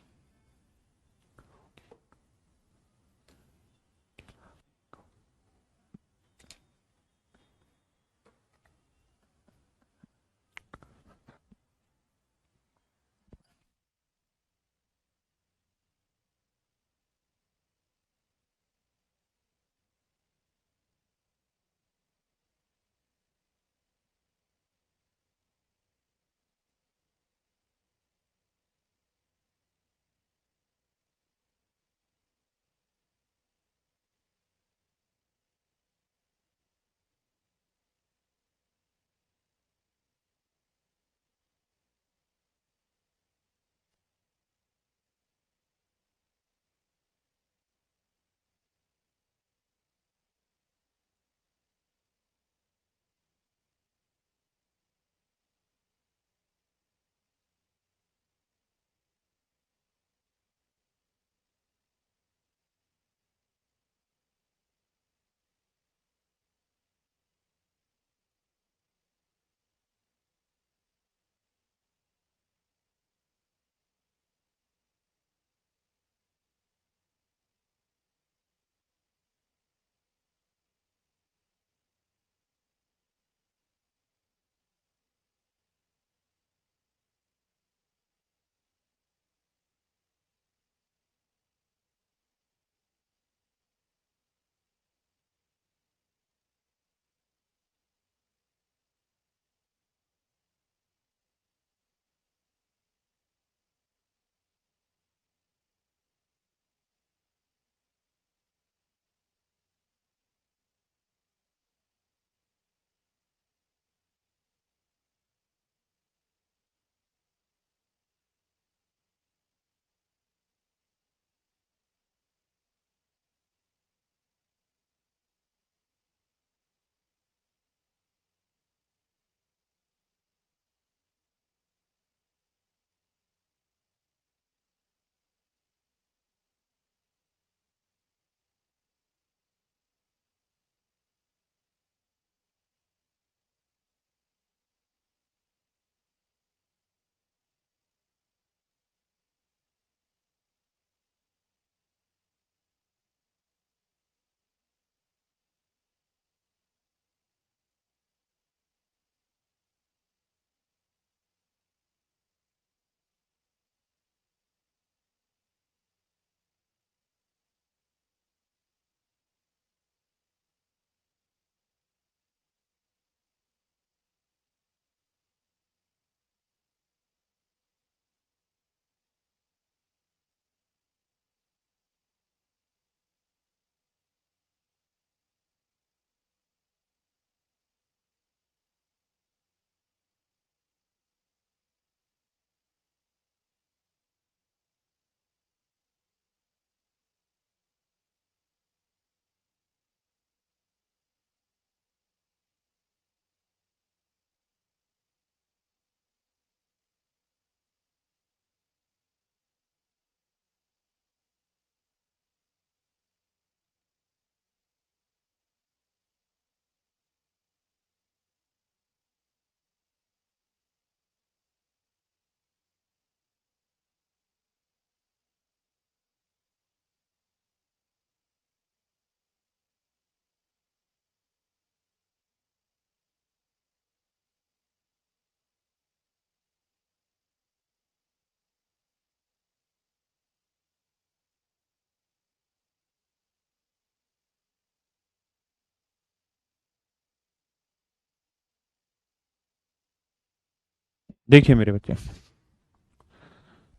देखिए मेरे बच्चे,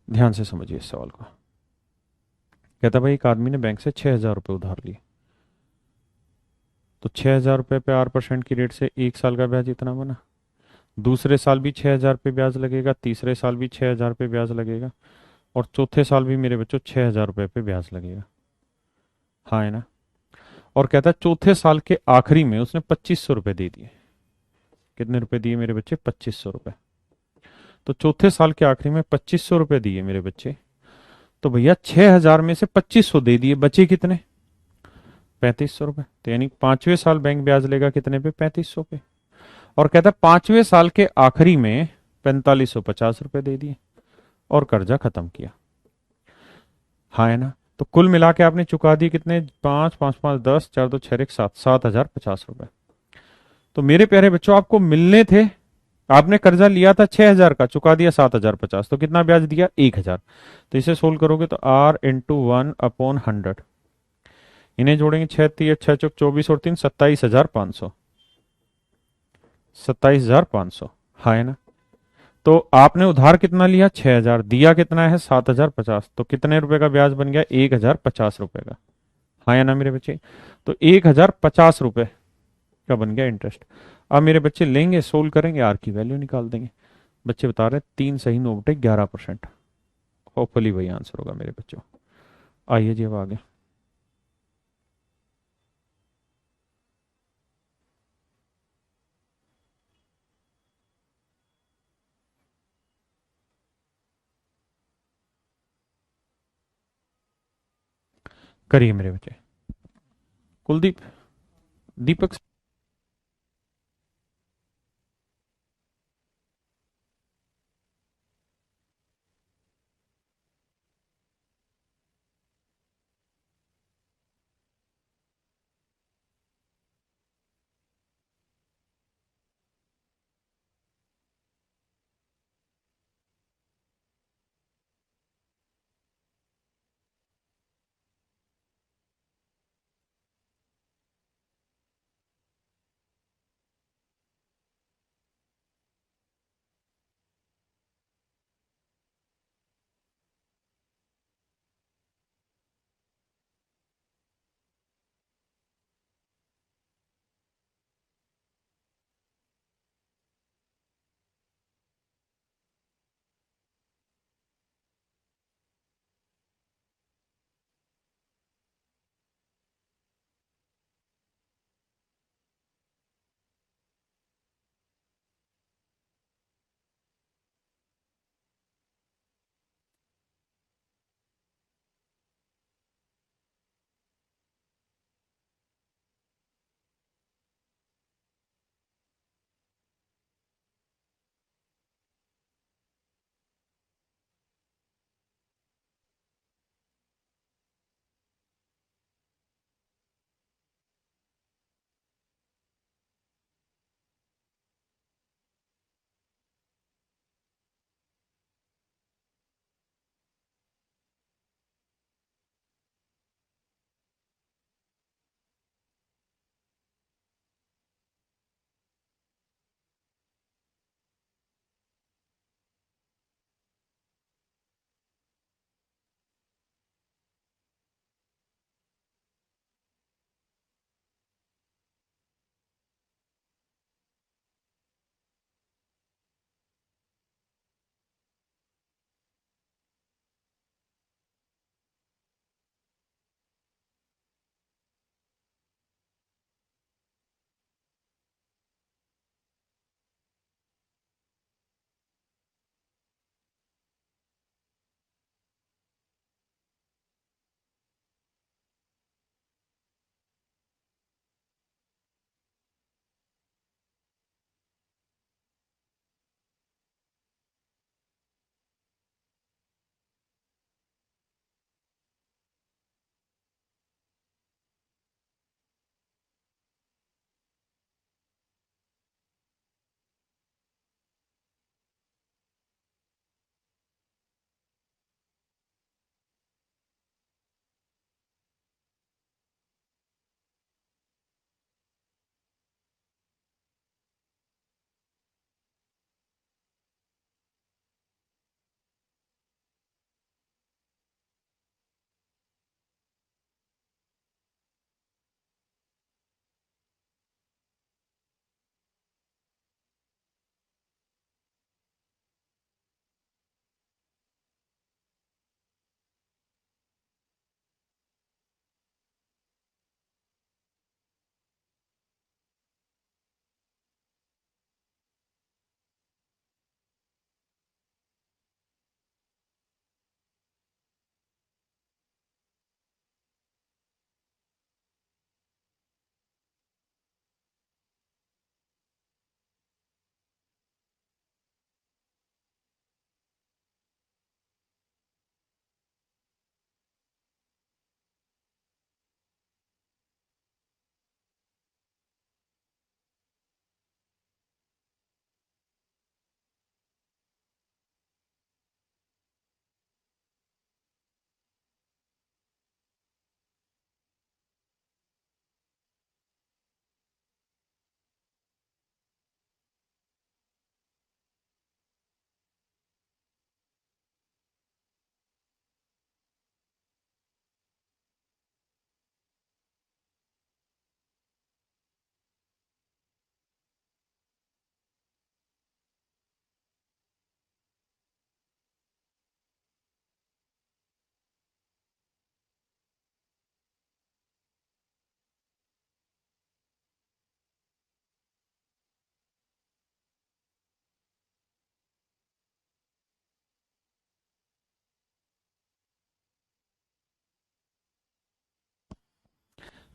ध्यान से समझिए इस सवाल को। कहता भाई एक आदमी ने बैंक से 6,000 रुपये उधार लिए, तो 6,000 रुपये पे 8% की रेट से 1 साल का ब्याज इतना बना। दूसरे साल भी 6,000 पे ब्याज लगेगा, तीसरे साल भी 6,000 पे ब्याज लगेगा, और चौथे साल भी मेरे बच्चों 6,000 रुपये पे ब्याज लगेगा। हाँ है ना। और कहता है चौथे साल के आखिरी में उसने 2,500 रुपये दे दिए। कितने रुपए दिए मेरे बच्चे? 2,500 रुपये। तो चौथे साल के आखिरी में 2,500 रुपये दिए मेरे बच्चे। तो भैया 6,000 में से 2,500 दे दिए, बचे कितने? 3,500 रुपये। तो यानी पांचवें साल बैंक ब्याज लेगा कितने पे? 3,500 पे। और कहता है पांचवें साल के आखिरी में 4,550 रुपये दे दिए और कर्जा खत्म किया। हाँ है ना। तो कुल मिला के आपने चुका दिए कितने? 5, 5, 5, 10, 4, 2, 6, 1, 7, 7,050 रुपये। तो मेरे प्यारे बच्चों आपको मिलने थे, आपने कर्जा लिया था 6,000 का, चुका दिया 7,050, तो कितना ब्याज दिया? 1,000। तो इसे सोल्व करोगे तो R × 1/100। इन्हें जोड़ेंगे, 6 × 3 = 6, 6 × 4 = 24 और 3 = 27,500। 27,500। हाँ है ना। तो आपने उधार कितना लिया? 6,000। दिया कितना है? 7,050। तो कितने रुपए का ब्याज बन गया? 1,050 रुपए का। हाँ या ना मेरे बच्चे? तो 1,050 रुपए का बन गया इंटरेस्ट। अब मेरे बच्चे लेंगे, सोल्व करेंगे, आर की वैल्यू निकाल देंगे। बच्चे बता रहे हैं 3 सही 9 बटे 11%। होपफुली वही आंसर होगा मेरे बच्चों। आइए जी अब आगे करिए मेरे बच्चे। कुलदीप, दीपक।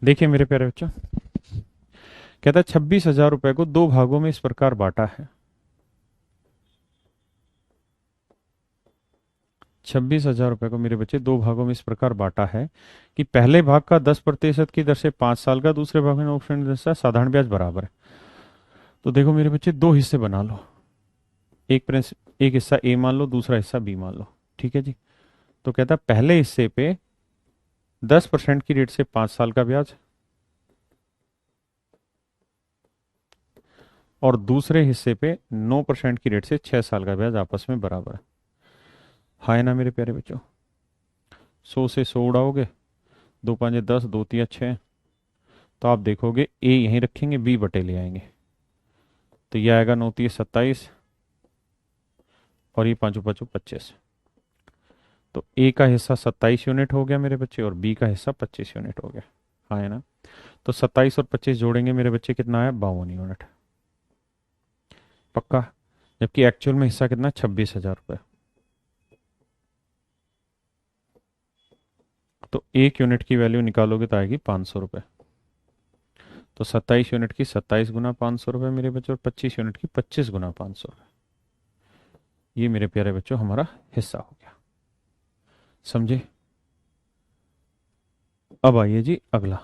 देखिए मेरे प्यारे बच्चों, कहता है 26,000 रुपए को दो भागों में इस प्रकार बांटा है। 26,000 रुपए को मेरे बच्चे दो भागों में इस प्रकार बांटा है कि पहले भाग का 10% की दर से 5 साल का, दूसरे भाग में 9% की दर से साधारण ब्याज बराबर है। तो देखो मेरे बच्चे, दो हिस्से बना लो। एक हिस्सा ए मान लो, दूसरा हिस्सा बी मान लो। ठीक है जी। तो कहता है पहले हिस्से पे 10% की रेट से 5 साल का ब्याज, और दूसरे हिस्से पे 9% की रेट से 6 साल का ब्याज आपस में बराबर है। हाँ है ना मेरे प्यारे बच्चों? 100 से 100 उड़ाओगे, दो पांचे 10, दो तिया 6, तो आप देखोगे ए यहीं रखेंगे, बी बटे ले आएंगे, तो ये आएगा 9 तिया 27, और ये पांचों पांचों 25। तो ए का हिस्सा 27 यूनिट हो गया मेरे बच्चे, और बी का हिस्सा 25 यूनिट हो गया। हाँ है ना? तो 27 और 25 जोड़ेंगे मेरे बच्चे, कितना आया? 52 यूनिट। पक्का? जबकि एक्चुअल में हिस्सा कितना? 26,000 रुपये। तो 1 यूनिट की वैल्यू निकालोगे तो आएगी 500 रुपये। तो 27 यूनिट की 27 गुना 500 रुपये मेरे बच्चों, और 25 यूनिट की 25 गुना 500 रुपये। ये मेरे प्यारे बच्चों हमारा हिस्सा हो गया। समझे? अब आइए जी अगला।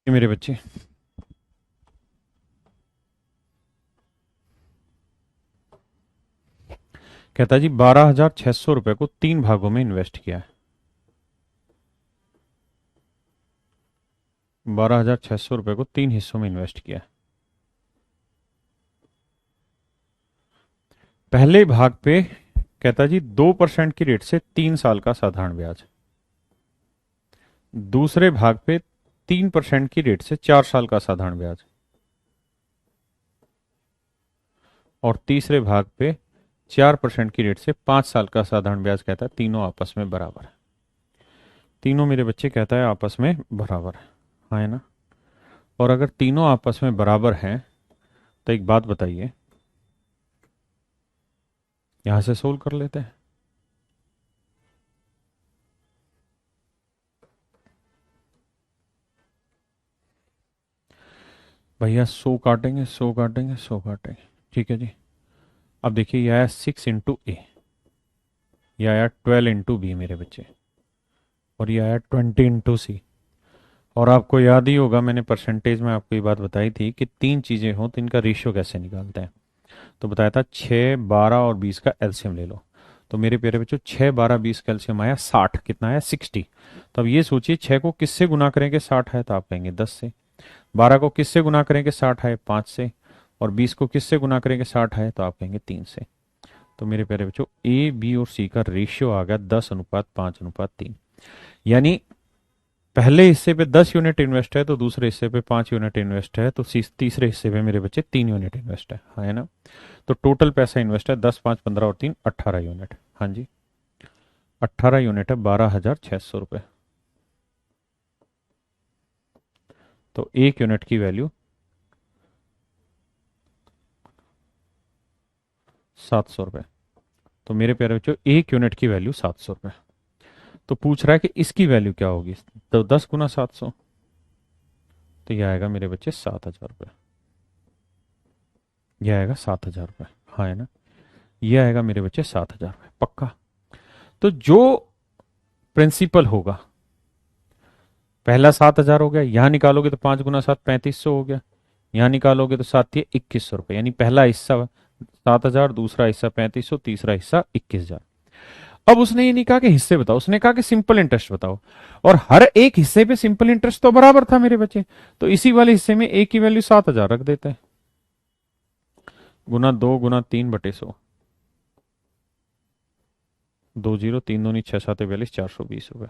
ये मेरे बच्चे, कहता जी 12,600 रुपए को 3 भागों में इन्वेस्ट किया है। 12,600 रुपए को 3 हिस्सों में इन्वेस्ट किया है। पहले भाग पे कहता जी 2% की रेट से 3 साल का साधारण ब्याज, दूसरे भाग पे 3% की रेट से 4 साल का साधारण ब्याज, और तीसरे भाग पे 4% की रेट से 5 साल का साधारण ब्याज। कहता है तीनों आपस में बराबर है। तीनों मेरे बच्चे कहता है आपस में बराबर है। हाँ है ना? और अगर तीनों आपस में बराबर हैं तो एक बात बताइए, यहां से सोल्व कर लेते हैं। भैया 100 काटेंगे, 100 काटेंगे, 100 काटेंगे। ठीक है जी। अब देखिए यह आया 6 इंटू ए, यह आया 12 इंटू बी मेरे बच्चे, और यह आया 20 इंटू सी। और आपको याद ही होगा, मैंने परसेंटेज में आपको ये बात बताई थी कि तीन चीजें हो तो इनका रेशियो कैसे निकालते हैं। तो बताया था 6, 12 और 20 का एलसीएम ले लो। तो मेरे प्यारे बच्चों 6, 12, 20 का एलसीएम आया 60। कितना आया? 60। तो अब ये सोचिए 6 को किससे गुना करेंगे 60 है, तो आप कहेंगे 10 से। 12 को किससे गुना करेंगे 60 है? 5 से। और 20 को किससे गुना करेंगे 60 है, तो आप कहेंगे 3 से। तो मेरे प्यारे बच्चों ए बी और सी का रेशियो आ गया 10:5:3। यानी पहले हिस्से पे 10 यूनिट इन्वेस्ट है तो दूसरे हिस्से पे 5 यूनिट इन्वेस्ट है, तो तीसरे हिस्से पे मेरे बच्चे 3 यूनिट इन्वेस्ट है ना। तो टोटल पैसा इन्वेस्ट है 10, 5, 15 और 3 18 यूनिट। हाँ जी, 18 यूनिट है 12,600 रुपये। तो एक यूनिट की वैल्यू 700 रुपये। तो मेरे प्यारे बच्चों एक यूनिट की वैल्यू 700 रुपये। तो पूछ रहा है कि इसकी वैल्यू क्या होगी, तो 10 × 700, तो यह आएगा मेरे बच्चे 7,000 रुपये। यह आएगा 7,000 रुपये, हाँ है ना। यह आएगा मेरे बच्चे 7,000 रुपये पक्का। तो जो प्रिंसिपल होगा, पहला 7,000 हो गया, यहां निकालोगे तो 5 × 7 3500 हो गया, यहां निकालोगे तो 7 × 2100 रुपये, यानी पहला हिस्सा 7,000, दूसरा हिस्सा 3500, तीसरा हिस्सा 21,000। अब उसने ये नहीं कहा कि हिस्से बताओ, उसने कहा कि सिंपल इंटरेस्ट बताओ। और हर एक हिस्से पे सिंपल इंटरेस्ट तो बराबर था मेरे बच्चे, तो इसी वाले हिस्से में एक की वैल्यू 7,000 रख देते हैं। ×2 × 3/100, 2 0 3 2 6 7 42 420 रुपए।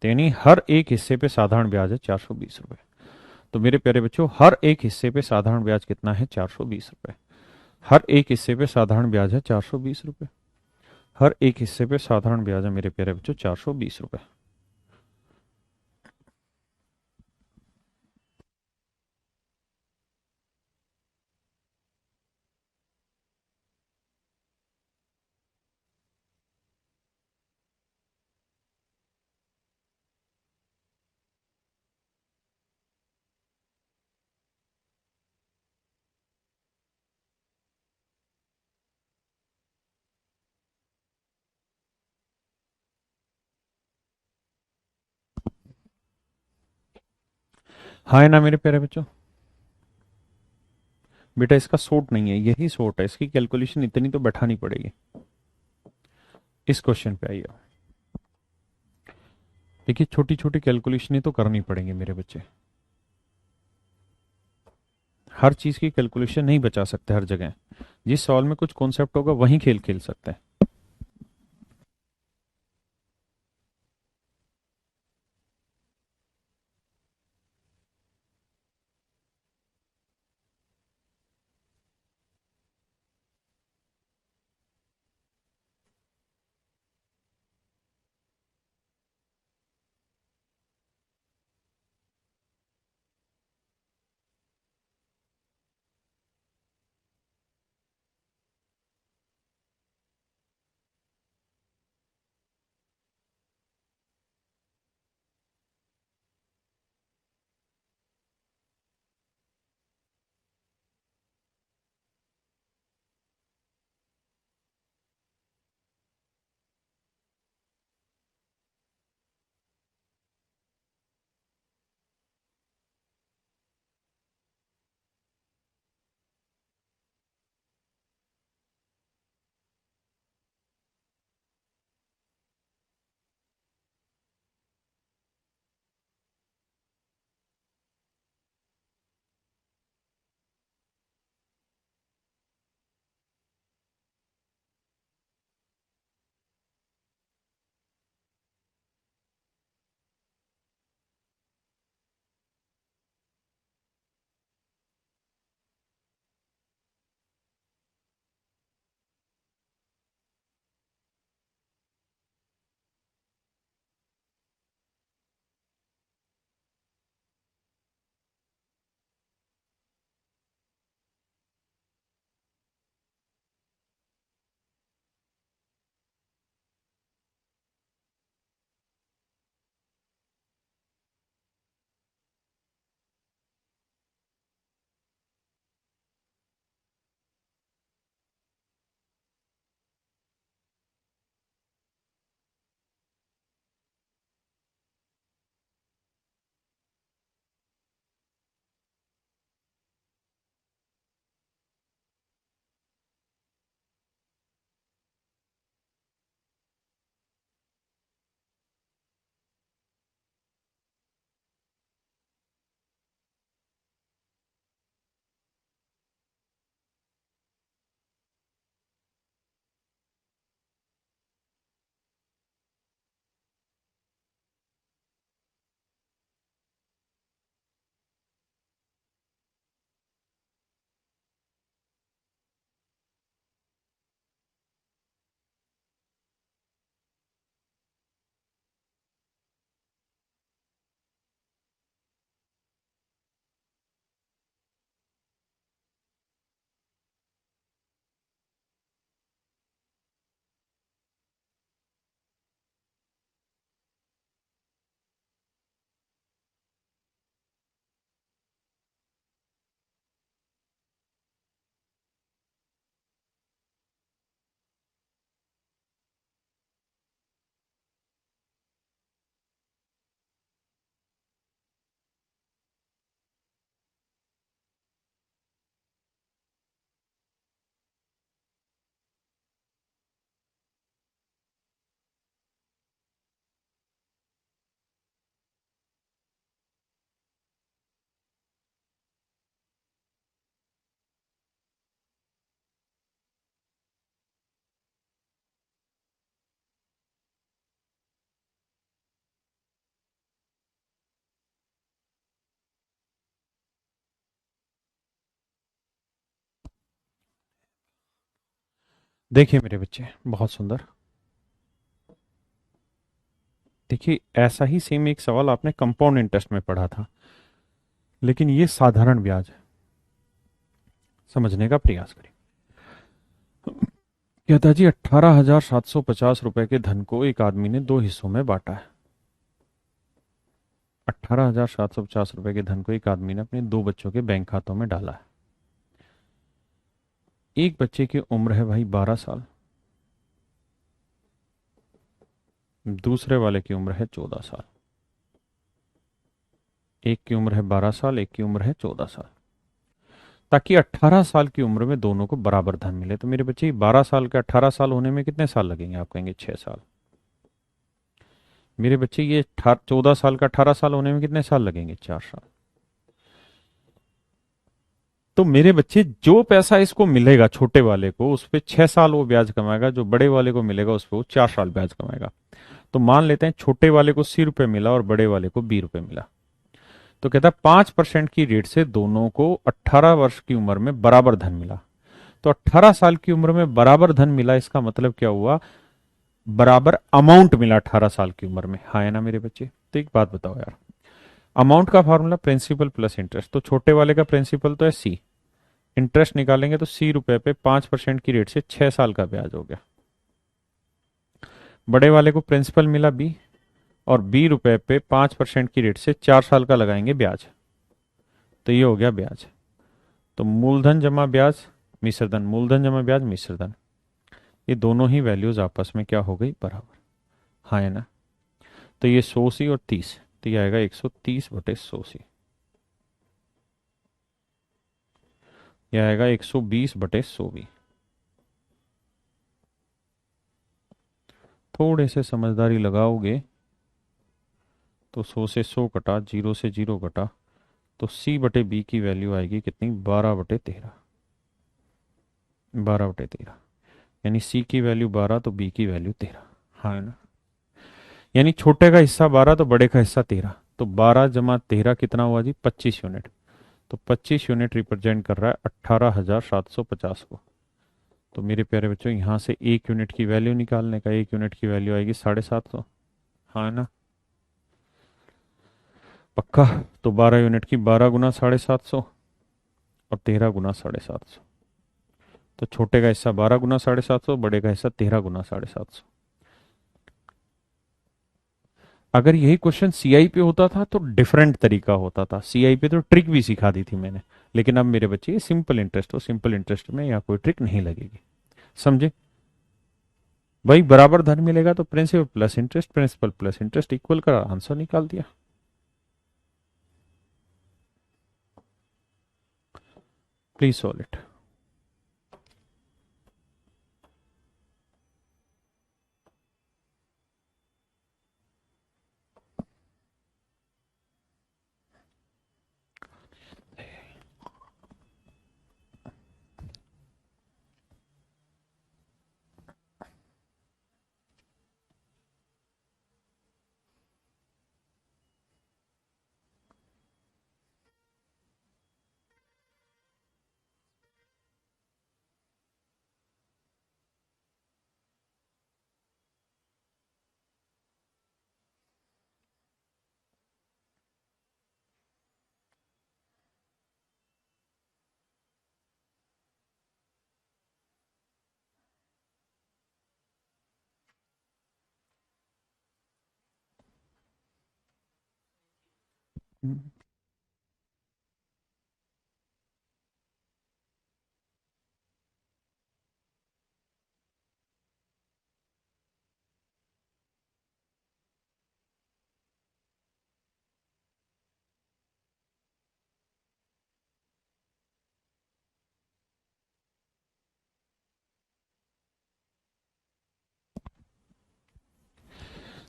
यानी हर एक हिस्से पे साधारण ब्याज है 420 रुपए। तो मेरे प्यारे बच्चों हर एक हिस्से पे साधारण ब्याज कितना है, 420 रुपए। हर एक हिस्से पे साधारण ब्याज है 420 रुपए। हर एक हिस्से पे साधारण ब्याज है मेरे प्यारे बच्चों 420 रुपए। हाँ है ना मेरे प्यारे बच्चों। बेटा इसका सोर्ट नहीं है, यही सोर्ट है, इसकी कैलकुलेशन इतनी तो बैठानी पड़ेगी। इस क्वेश्चन पे आइए। देखिए छोटी छोटी कैलकुलेशन ही तो करनी पड़ेंगी मेरे बच्चे। हर चीज की कैलकुलेशन नहीं बचा सकते हर जगह। जिस सवाल में कुछ कॉन्सेप्ट होगा वहीं खेल खेल सकते हैं। देखिए मेरे बच्चे, बहुत सुंदर। देखिए ऐसा ही सेम एक सवाल आपने कंपाउंड इंटरेस्ट में पढ़ा था, लेकिन ये साधारण ब्याज है। समझने का प्रयास करिए। कहता जी 18,750 रुपए के धन को एक आदमी ने दो हिस्सों में बांटा है। 18,750 रुपए के धन को एक आदमी ने अपने दो बच्चों के बैंक खातों में डाला है। एक बच्चे की उम्र है भाई 12 साल, दूसरे वाले की उम्र है 14 साल। एक की उम्र है 12 साल, एक की उम्र है 14 साल। ताकि 18 साल की उम्र में दोनों को बराबर धन मिले, तो मेरे बच्चे 12 साल के 18 साल होने में कितने साल लगेंगे? आप कहेंगे 6 साल। मेरे बच्चे ये 14 साल का 18 साल होने में कितने साल लगेंगे? 4 साल। तो मेरे बच्चे जो पैसा इसको मिलेगा छोटे वाले को, उस पे 6 साल वो ब्याज कमाएगा, जो बड़े वाले को मिलेगा उस पे वो 4 साल ब्याज कमाएगा। तो मान लेते हैं छोटे वाले को 80 रुपए मिला और बड़े वाले को 20 रुपए मिला। तो कहता है 5% की रेट से दोनों को 18 वर्ष की उम्र में बराबर धन मिला। तो 18 साल की उम्र में बराबर धन मिला, इसका मतलब क्या हुआ? बराबर अमाउंट मिला 18 साल की उम्र में। हाँ है ना मेरे बच्चे? तो एक बात बताओ यार, अमाउंट का फॉर्मूला प्रिंसिपल प्लस इंटरेस्ट। तो छोटे वाले का प्रिंसिपल तो है सी, इंटरेस्ट निकालेंगे तो 80 रुपए पे 5% की रेट से 6 साल का ब्याज हो गया। बड़े वाले को प्रिंसिपल मिला बी, और 20 रुपए पे 5% की रेट से 4 साल का लगाएंगे ब्याज। तो ये हो गया ब्याज। तो मूलधन जमा ब्याज मिश्रधन, मूलधन जमा ब्याज मिश्रधन, ये दोनों ही वैल्यूज आपस में क्या हो गई? बराबर। हाँ है ना? तो ये 100 और 30, तो ये आएगा 130/100। ये आएगा 120/100 भी। थोड़े से समझदारी लगाओगे तो 100 से 100 कटा, 0 से 0 कटा, तो C/B की वैल्यू आएगी कितनी? 12/13। 12/13, यानी C की वैल्यू 12 तो B की वैल्यू 13। हाँ है ना? यानी छोटे का हिस्सा 12 तो बड़े का हिस्सा 13। तो 12 + 13 कितना हुआ जी? 25 यूनिट। तो 25 यूनिट रिप्रेजेंट कर रहा है 18,750 को। तो मेरे प्यारे बच्चों, यहाँ से 1 यूनिट की वैल्यू निकालने का, 1 यूनिट की वैल्यू आएगी 750। हाँ है ना? पक्का? तो 12 यूनिट की 12 × 750 और 13 × 750। तो छोटे का हिस्सा 12 × 750, बड़े का हिस्सा 13 × 750। अगर यही क्वेश्चन सीआई पे होता था तो डिफरेंट तरीका होता था। सीआई पे तो ट्रिक भी सिखा दी थी मैंने, लेकिन अब मेरे बच्चे सिंपल इंटरेस्ट हो, सिंपल इंटरेस्ट में यहाँ कोई ट्रिक नहीं लगेगी। समझे? भाई बराबर धन मिलेगा तो principal plus interest, principal plus interest equal का आंसर निकाल दिया। Please solve it.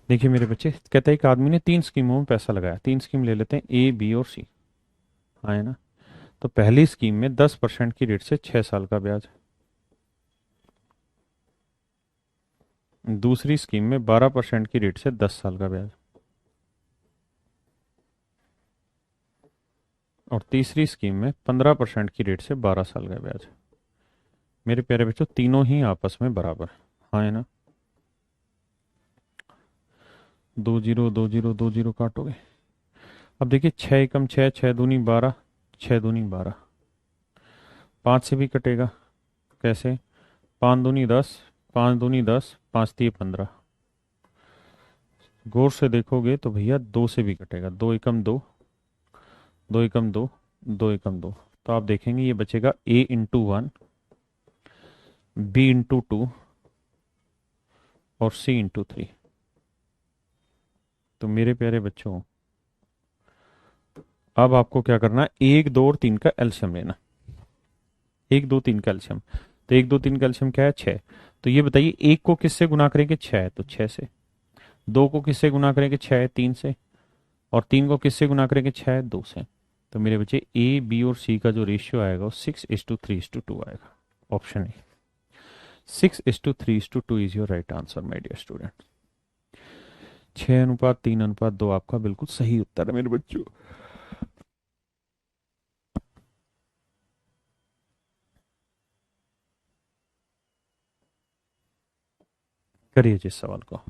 देखिए मेरे बच्चे, कहते हैं एक आदमी ने 3 स्कीमों में पैसा लगाया। 3 स्कीम ले लेते हैं, ए बी और सी। हाँ है ना? तो पहली स्कीम में 10% की रेट से 6 साल का ब्याज, दूसरी स्कीम में 12% की रेट से 10 साल का ब्याज, और तीसरी स्कीम में 15% की रेट से 12 साल का ब्याज। मेरे प्यारे बच्चों तीनों ही आपस में बराबर, हाँ है ना। 2 जीरो 2 जीरो 2 जीरो काटोगे। अब देखिए 6 एकम 6, 6 दूनी 12, 6 दूनी 12, 5 से भी कटेगा। कैसे? 5 दूनी 10, 5 दूनी 10, 5 3 15। गौर से देखोगे तो भैया 2 से भी कटेगा। 2 एकम 2, 2 एकम 2, 2 एकम 2। तो आप देखेंगे ये बचेगा A×1, B×2 और C×3। तो मेरे प्यारे बच्चों अब आपको क्या करना है, 1 2 और 3 का एलसीएम लेना। 1 2 3 का एलसीएम, तो 1 2 3 का एलसीएम क्या है? 6। तो ये बताइए एक को किससे गुना करेंगे? 6, तो 6 से। 2 को किससे गुना करेंगे? 6, 3 से। और 3 को किससे गुना करेंगे? 6, 2 से। तो मेरे बच्चे ए बी और सी का जो रेशियो आएगा वो 6:3:2 आएगा। Option A, 6:3:2 is your right answer my dear student. 6:3:2 आपका बिल्कुल सही उत्तर है मेरे बच्चों। करिए जिस सवाल को।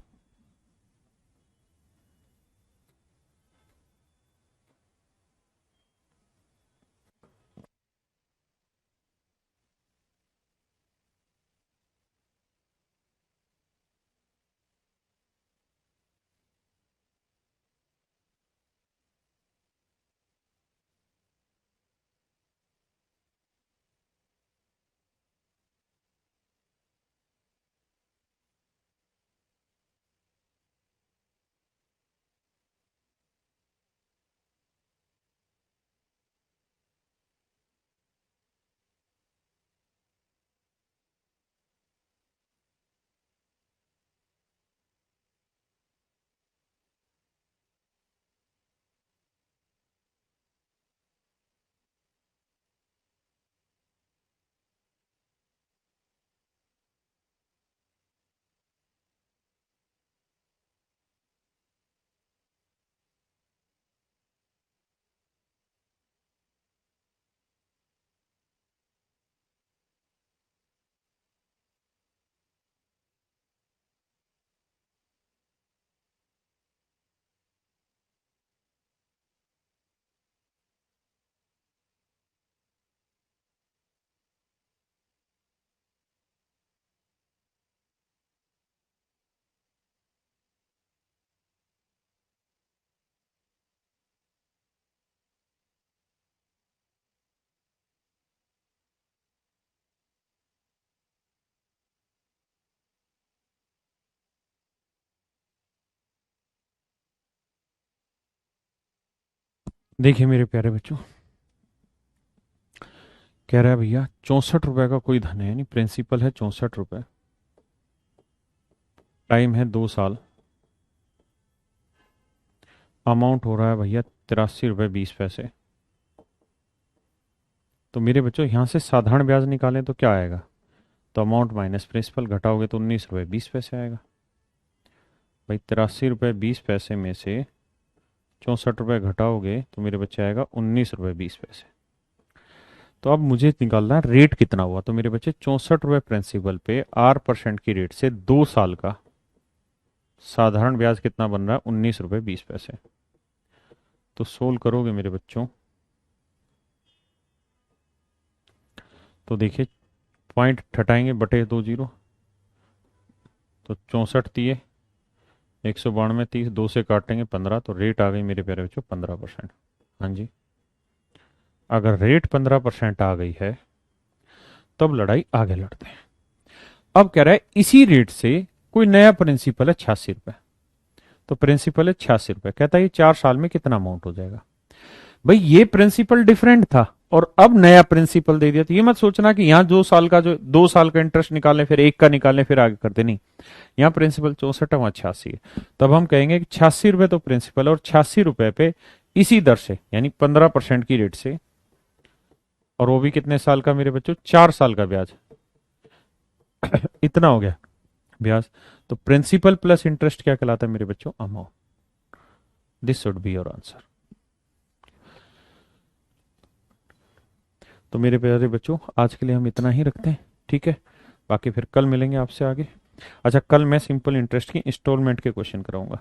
देखिए मेरे प्यारे बच्चों, कह रहा है भैया 64 रुपए का कोई धन है, यानी प्रिंसिपल है 64 रुपए, टाइम है 2 साल, अमाउंट हो रहा है भैया 83 रुपए 20 पैसे। तो मेरे बच्चों यहाँ से साधारण ब्याज निकालें तो क्या आएगा? तो अमाउंट माइनस प्रिंसिपल घटाओगे तो 19 रुपए 20 पैसे आएगा। भाई 83 रुपए 20 पैसे में से 64 रुपए घटाओगे तो मेरे बच्चे आएगा 19 रुपए 20 पैसे। तो अब मुझे निकालना है रेट कितना हुआ। तो मेरे बच्चे 64 रुपए प्रिंसिपल पे 8% की रेट से 2 साल का साधारण ब्याज कितना बन रहा है? 19 रुपए 20 पैसे। तो सोल्व करोगे मेरे बच्चों तो देखिए पॉइंट हटाएंगे, बटे 2 जीरो, तो 64 192 2 से काटेंगे 15, तो रेट आ गई मेरे प्यारे बच्चों 15%। हाँ जी, अगर रेट 15% आ गई है तब लड़ाई आगे लड़ते हैं। अब कह रहा है इसी रेट से कोई नया प्रिंसिपल है 86 रुपए। तो प्रिंसिपल है 86 रुपए, कहता है ये 4 साल में कितना अमाउंट हो जाएगा। भाई ये प्रिंसिपल डिफरेंट था और अब नया प्रिंसिपल दे दिया, तो ये मत सोचना कि यहाँ 2 साल का जो 2 साल का इंटरेस्ट निकालें फिर एक का निकालें फिर आगे करते नहीं। यहाँ प्रिंसिपल 64 है, वहां 86 है। तब हम कहेंगे कि 86 रुपए तो प्रिंसिपल और 86 रुपए पे इसी दर से यानी 15% की रेट से, और वो भी कितने साल का मेरे बच्चों? 4 साल का ब्याज। इतना हो गया ब्याज। तो प्रिंसिपल प्लस इंटरेस्ट क्या कहलाता है मेरे बच्चों? Amount. This should be your answer. तो मेरे प्यारे बच्चों आज के लिए हम इतना ही रखते हैं। ठीक है, बाकी फिर कल मिलेंगे आपसे आगे। अच्छा, कल मैं सिंपल इंटरेस्ट की इंस्टॉलमेंट के क्वेश्चन कराऊंगा।